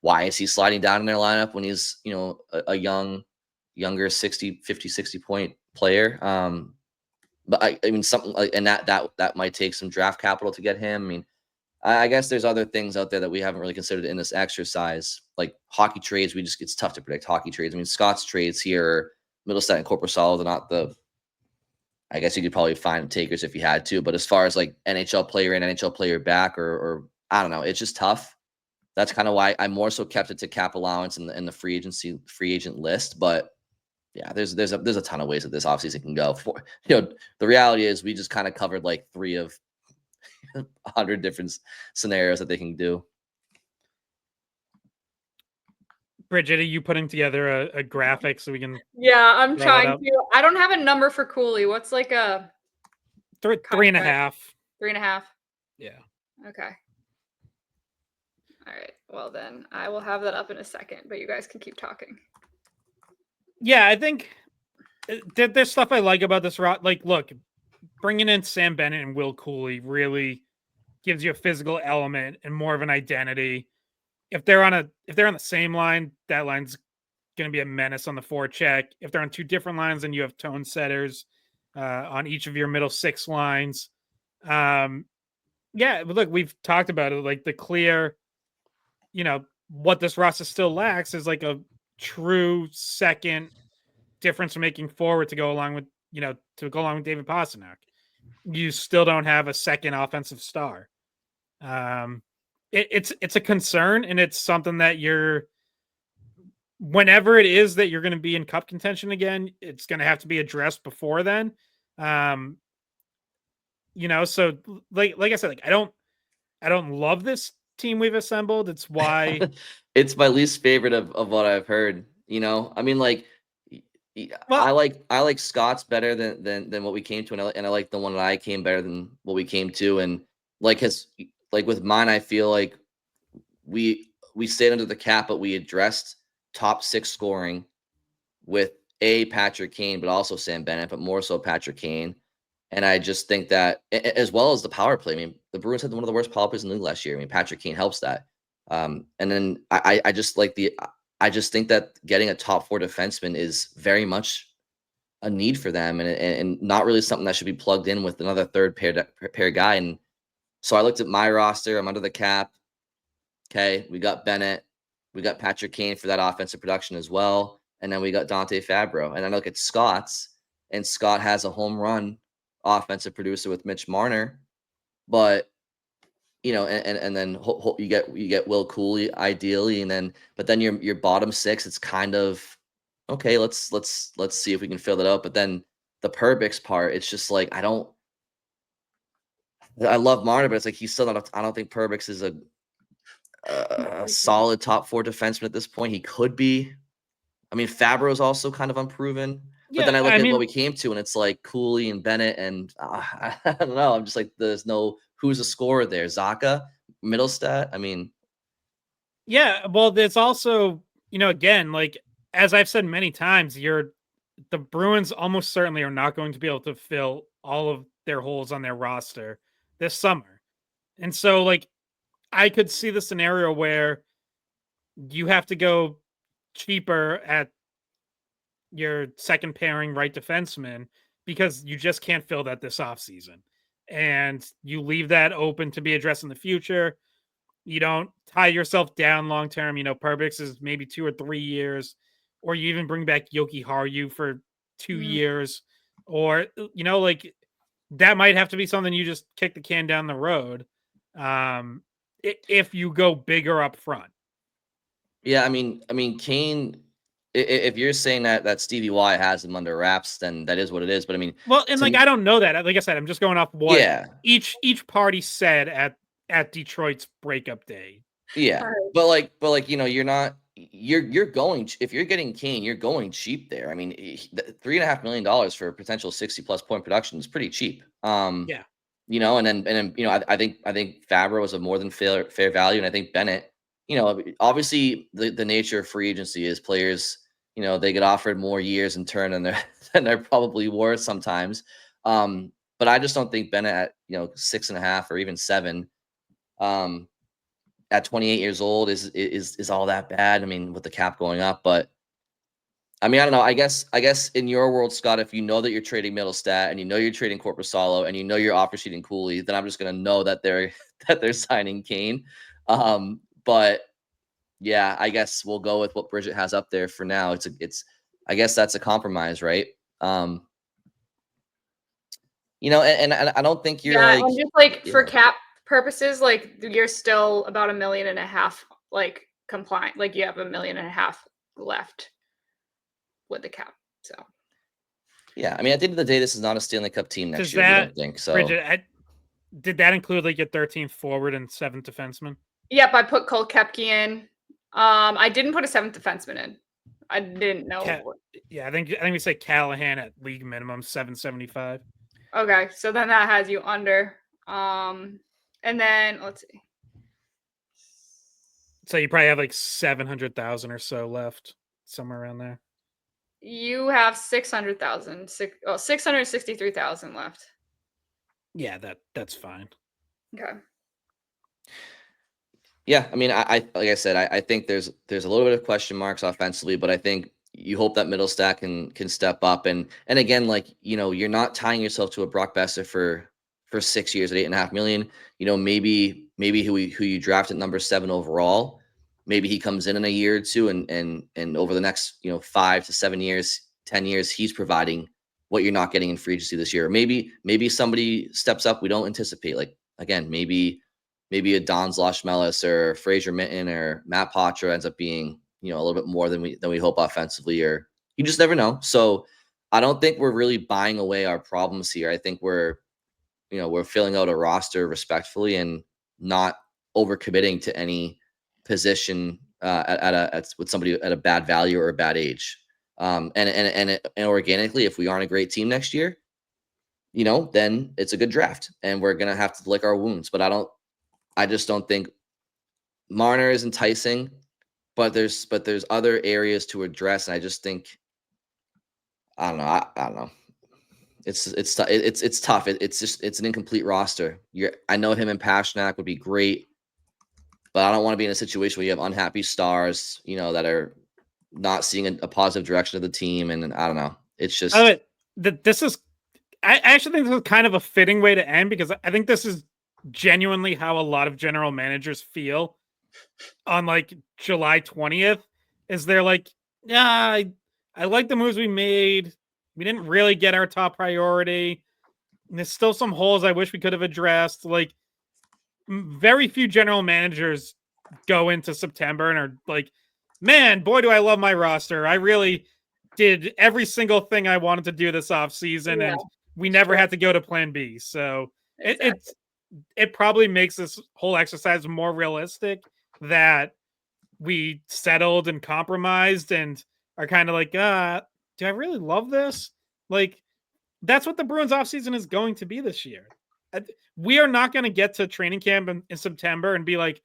why is he sliding down in their lineup when he's a younger 50 60 point player. But I mean something like, and that might take some draft capital to get him. I mean, I guess there's other things out there that we haven't really considered in this exercise, like hockey trades. It's tough to predict hockey trades. I mean, Scott's trades here, Middlestat and Korpisalo, they're not the. I guess you could probably find takers if you had to, but as far as like NHL player and NHL player back, or I don't know, it's just tough. That's kind of why I more so kept it to cap allowance in the free agent list. But yeah, there's a ton of ways that this offseason can go. The reality is we just kind of covered like 3 of 100 different scenarios that they can do. Bridget, are you putting together a graphic so we can? Yeah, I'm trying to. I don't have a number for Cooley. What's like a 3.5? 3.5. Yeah. Okay. All right. Well, then I will have that up in a second, but you guys can keep talking. Yeah, I think there's stuff I like about this. Like, look, bringing in Sam Bennett and Will Cooley really gives you a physical element and more of an identity. If they're on the same line, that line's going to be a menace on the forecheck. If they're on 2 different lines, then you have tone setters on each of your middle 6 lines. Yeah, but look, we've talked about it. Like the clear, what this roster still lacks is like a true second difference making forward to go along with David Pastrnak. You still don't have a second offensive star. It's a concern, and it's something that whenever it is that you're going to be in cup contention again, it's going to have to be addressed before then. So like I said, like I don't love this team we've assembled. It's why it's my least favorite of what I've heard. I mean, like, well, I like Scott's better than what we came to, and I like the one that I came better than what we came to, and like with mine, I feel like we stayed under the cap, but we addressed top 6 scoring with Patrick Kane, but also Sam Bennett, but more so Patrick Kane. And I just think that, as well as the power play, I mean, the Bruins had one of the worst power plays in the league last year. I mean, Patrick Kane helps that. And then I just I just think that getting a top 4 defenseman is very much a need for them, and not really something that should be plugged in with another third pair guy. And so I looked at my roster. I'm under the cap. Okay, we got Bennett, we got Patrick Kane for that offensive production as well, and then we got Dante Fabro. And I look at Scott's, and Scott has a home run offensive producer with Mitch Marner, but and then you get Will Cooley ideally, but then your bottom 6, it's kind of okay. Let's see if we can fill it out. But then the Perbix part, it's just like I love Marner, but it's like he's still not. I don't think Perbix is a solid top 4 defenseman at this point. He could be. I mean, Fabro is also kind of unproven. But then I look at what we came to, and it's like Cooley and Bennett, and I don't know. I'm just like, there's no who's a scorer there. Zacha, Middlestat. I mean, yeah. Well, there's also again, like as I've said many times, the Bruins almost certainly are not going to be able to fill all of their holes on their roster this summer, and so like I could see the scenario where you have to go cheaper at your second pairing right defenseman because you just can't fill that this offseason. And you leave that open to be addressed in the future. You don't tie yourself down long term. Perbix is maybe 2 or 3 years, or you even bring back Yoki Haru for 2 years, or like that might have to be something you just kick the can down the road. If you go bigger up front. Yeah, I mean, Kane. If you're saying that Stevie Y has him under wraps, then that is what it is. But I mean, well, and like I don't know that. Like I said, I'm just going off what each party said at Detroit's breakup day. Yeah, but like you're going, if you're getting Kane, you're going cheap there. I mean, $3.5 million for a potential 60+ point production is pretty cheap. Yeah. And then I think Fabra was a more than fair value, and I think Bennett. Obviously the nature of free agency is players, they get offered more years in turn than they're probably worth sometimes. But I just don't think Bennett at 6.5 or even 7. At 28 years old is all that bad. I mean, with the cap going up, but I mean, I don't know. I guess in your world, Scott, if you know that you're trading Middlestat and you're trading Corpusalo and you're offer sheeting Cooley, then I'm just gonna know that they're signing Kane. But yeah, I guess we'll go with what Bridget has up there for now. It's I guess that's a compromise, right? And I don't think you're and just for cap purposes, like you're still about $1.5 million like compliant, like you have $1.5 million left with the cap. So yeah, I mean, at the end of the day, this is not a Stanley Cup team next year. I don't think so. Bridget, did that include like your 13th forward and 7th defenseman? Yep, I put Cole Koepke in. I didn't put a 7th defenseman in. I didn't know. I think we say Callahan at league minimum $775. Okay, so then that has you under. And then let's see. So you probably have like 700,000 or so left, somewhere around there. You have 600,000, 663,000 left. Yeah, that's fine. Okay. Yeah, I mean, I like I said, I think there's a little bit of question marks offensively, but I think you hope that Middlestat can step up and again, like you're not tying yourself to a Brock Besser for 6 years at $8.5 million. Maybe who you draft at number 7 overall, maybe he comes in a year or two and over the next 5 to 7 years, 10 years, he's providing what you're not getting in free agency this year. Maybe somebody steps up we don't anticipate. Like again, maybe a Don Zloshmelis or Fraser Minton or Matt Poitras ends up being a little bit more than we hope offensively, or you just never know. So I don't think we're really buying away our problems here. I think we're filling out a roster respectfully and not overcommitting to any position with somebody at a bad value or a bad age. And organically, if we aren't a great team next year, then it's a good draft and we're gonna have to lick our wounds. But I just don't think Marner is enticing, but there's other areas to address, and I just think I don't know. It's tough. It's an incomplete roster. I know him and Pasternak would be great, but I don't want to be in a situation where you have unhappy stars, that are not seeing a positive direction of the team, and I don't know. It's just this is. I actually think this is kind of a fitting way to end because I think this is genuinely how a lot of general managers feel on like July 20th. Is they're like, yeah, I like the moves we made. We didn't really get our top priority. And there's still some holes I wish we could have addressed. Like, very few general managers go into September and are like, man, boy, do I love my roster. I really did every single thing I wanted to do this offseason, and we never had to go to plan B. So it probably makes this whole exercise more realistic that we settled and compromised and are kind of like, do I really love this? Like, that's what the Bruins offseason is going to be this year. We are not going to get to training camp in September and be like,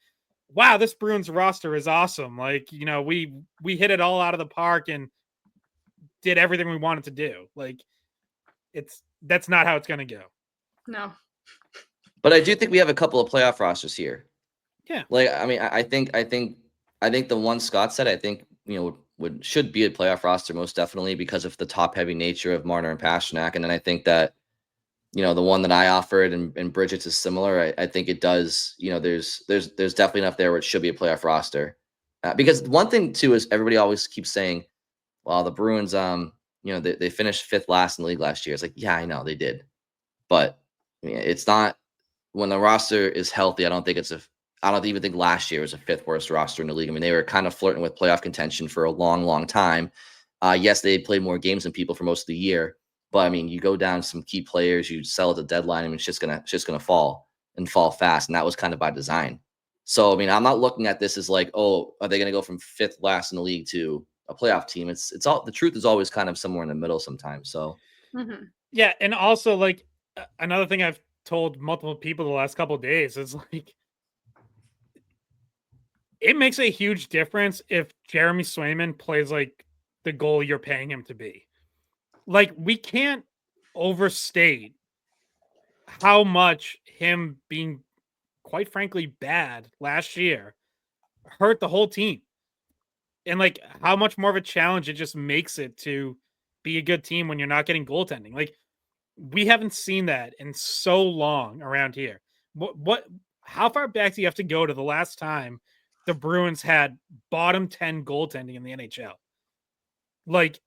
wow, this Bruins roster is awesome. Like, we hit it all out of the park and did everything we wanted to do. Like, that's not how it's going to go. No. But I do think we have a couple of playoff rosters here. Yeah. Like, I mean, I think the one Scott said, I think, should be a playoff roster most definitely because of the top heavy nature of Marner and Pasternak. And then I think that, the one that I offered and Bridget's is similar. I think it does, there's definitely enough there where it should be a playoff roster. Because one thing too is everybody always keeps saying, well, the Bruins, they finished 5th last in the league last year. It's like, yeah, I know they did. But it's not, when the roster is healthy, I don't think it's I don't even think last year was a 5th worst roster in the league. I mean, they were kind of flirting with playoff contention for a long, long time. Yes, they played more games than people for most of the year, but I mean, you go down some key players, you sell at the deadline. I mean, it's just gonna fall and fall fast, and that was kind of by design. So I mean, I'm not looking at this as like, oh, are they gonna go from 5th last in the league to a playoff team? It's all, the truth is always kind of somewhere in the middle sometimes. So Yeah, and also like another thing I've told multiple people the last couple of days is like, it makes a huge difference if Jeremy Swayman plays like the goal you're paying him to be. Like, we can't overstate how much him being, quite frankly, bad last year hurt the whole team. And like how much more of a challenge it just makes it to be a good team when you're not getting goaltending. Like, we haven't seen that in so long around here. How far back do you have to go to the last time the Bruins had bottom 10 goaltending in the NHL? Like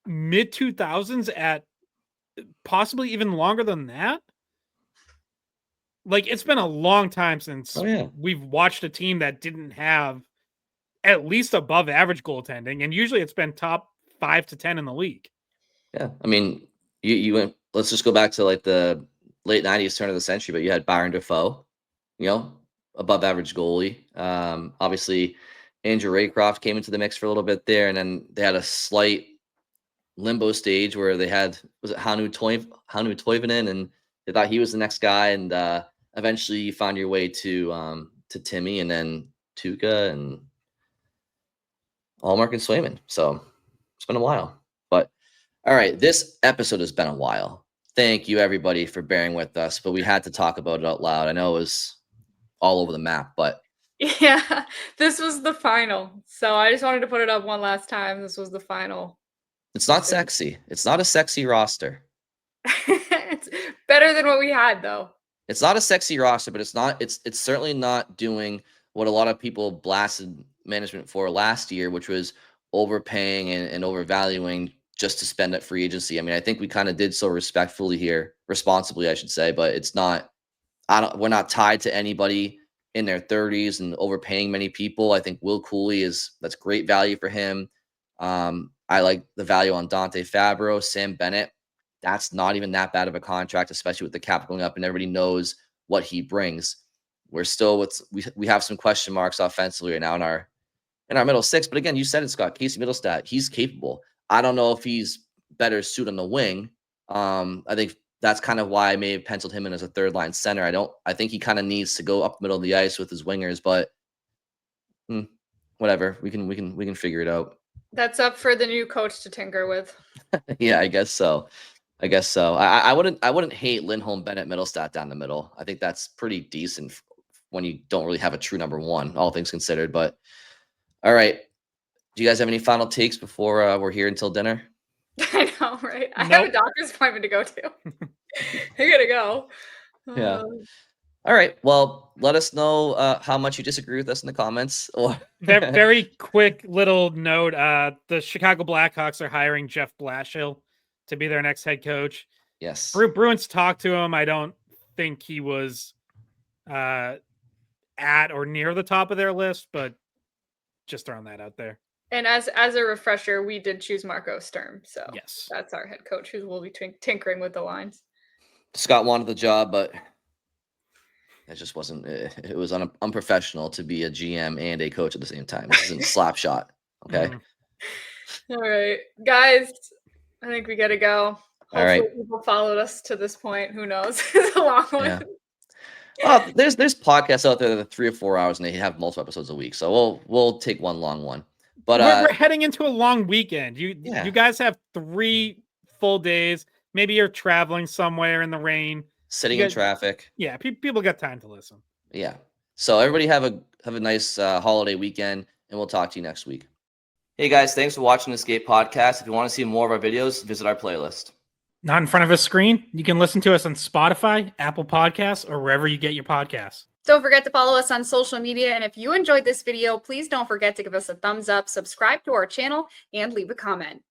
mid 2000s, at possibly even longer than that. Like, it's been a long time since we've watched a team that didn't have at least above average goaltending, and usually it's been top 5 to 10 in the league. Yeah, I mean, you went. Let's just go back to like the late '90s, turn of the century. But you had Byron Dafoe, above average goalie. Obviously, Andrew Raycroft came into the mix for a little bit there, and then they had a slight limbo stage where they had, was it Hannu Toivonen, and they thought he was the next guy, and eventually you found your way to Timmy, and then Tuukka, and Allmark and Swayman. So it's been a while. But all right, this episode has been a while. Thank you everybody for bearing with us, but we had to talk about it out loud. I know it was all over the map, but Yeah, this was the final. So I just wanted to put it up one last time. This was the final. it's not sexy. It's not a sexy roster. It's better than what we had, though. It's not a sexy roster, but it's certainly not doing what a lot of people blasted management for last year, which was overpaying and overvaluing just to spend at free agency. I mean, I think we kind of did so responsibly, I should say, but it's not, we're not tied to anybody in their 30s and overpaying many people. I think Will Cooley that's great value for him. I like the value on Dante Fabro, Sam Bennett. That's not even that bad of a contract, especially with the cap going up and everybody knows what he brings. We're still we have some question marks offensively right now in our middle six. But again, you said it, Scott. Casey Middlestat, he's capable. I don't know if he's better suited on the wing. I think that's kind of why I may have penciled him in as a third line center. I think he kind of needs to go up the middle of the ice with his wingers, but whatever. We can figure it out. That's up for the new coach to tinker with. Yeah, I guess so. I wouldn't hate Lindholm, Bennett, Middlestat down the middle. I think that's pretty decent when you don't really have a true number one, all things considered. But all right, do you guys have any final takes before we're here until dinner? I know, right? I have a doctor's appointment to go to. I gotta go. Yeah. All right. Well, let us know how much you disagree with us in the comments. Or very quick little note: the Chicago Blackhawks are hiring Jeff Blashill to be their next head coach. Yes. Bruins talked to him. I don't think he was at or near the top of their list, but just throwing that out there. And as a refresher, we did choose Marco Sturm. So yes, that's our head coach who will be tinkering with the lines. Scott wanted the job, but it just wasn't. It was unprofessional to be a GM and a coach at the same time. This isn't Slapshot. Okay. All right, guys. I think we gotta go. All right. People followed us to this point. Who knows? It's a long one. Yeah. Oh, there's podcasts out there that are 3 or 4 hours and they have multiple episodes a week. So we'll take one long one. But we're heading into a long weekend. You guys have 3 full days. Maybe you're traveling somewhere in the rain, sitting in traffic. Yeah, people got time to listen. Yeah. So everybody have a nice holiday weekend, and we'll talk to you next week. Hey guys, thanks for watching the Skate Podcast. If you want to see more of our videos, visit our playlist. Not in front of a screen? You can listen to us on Spotify, Apple Podcasts, or wherever you get your podcasts. Don't forget to follow us on social media. And if you enjoyed this video, please don't forget to give us a thumbs up, subscribe to our channel, and leave a comment.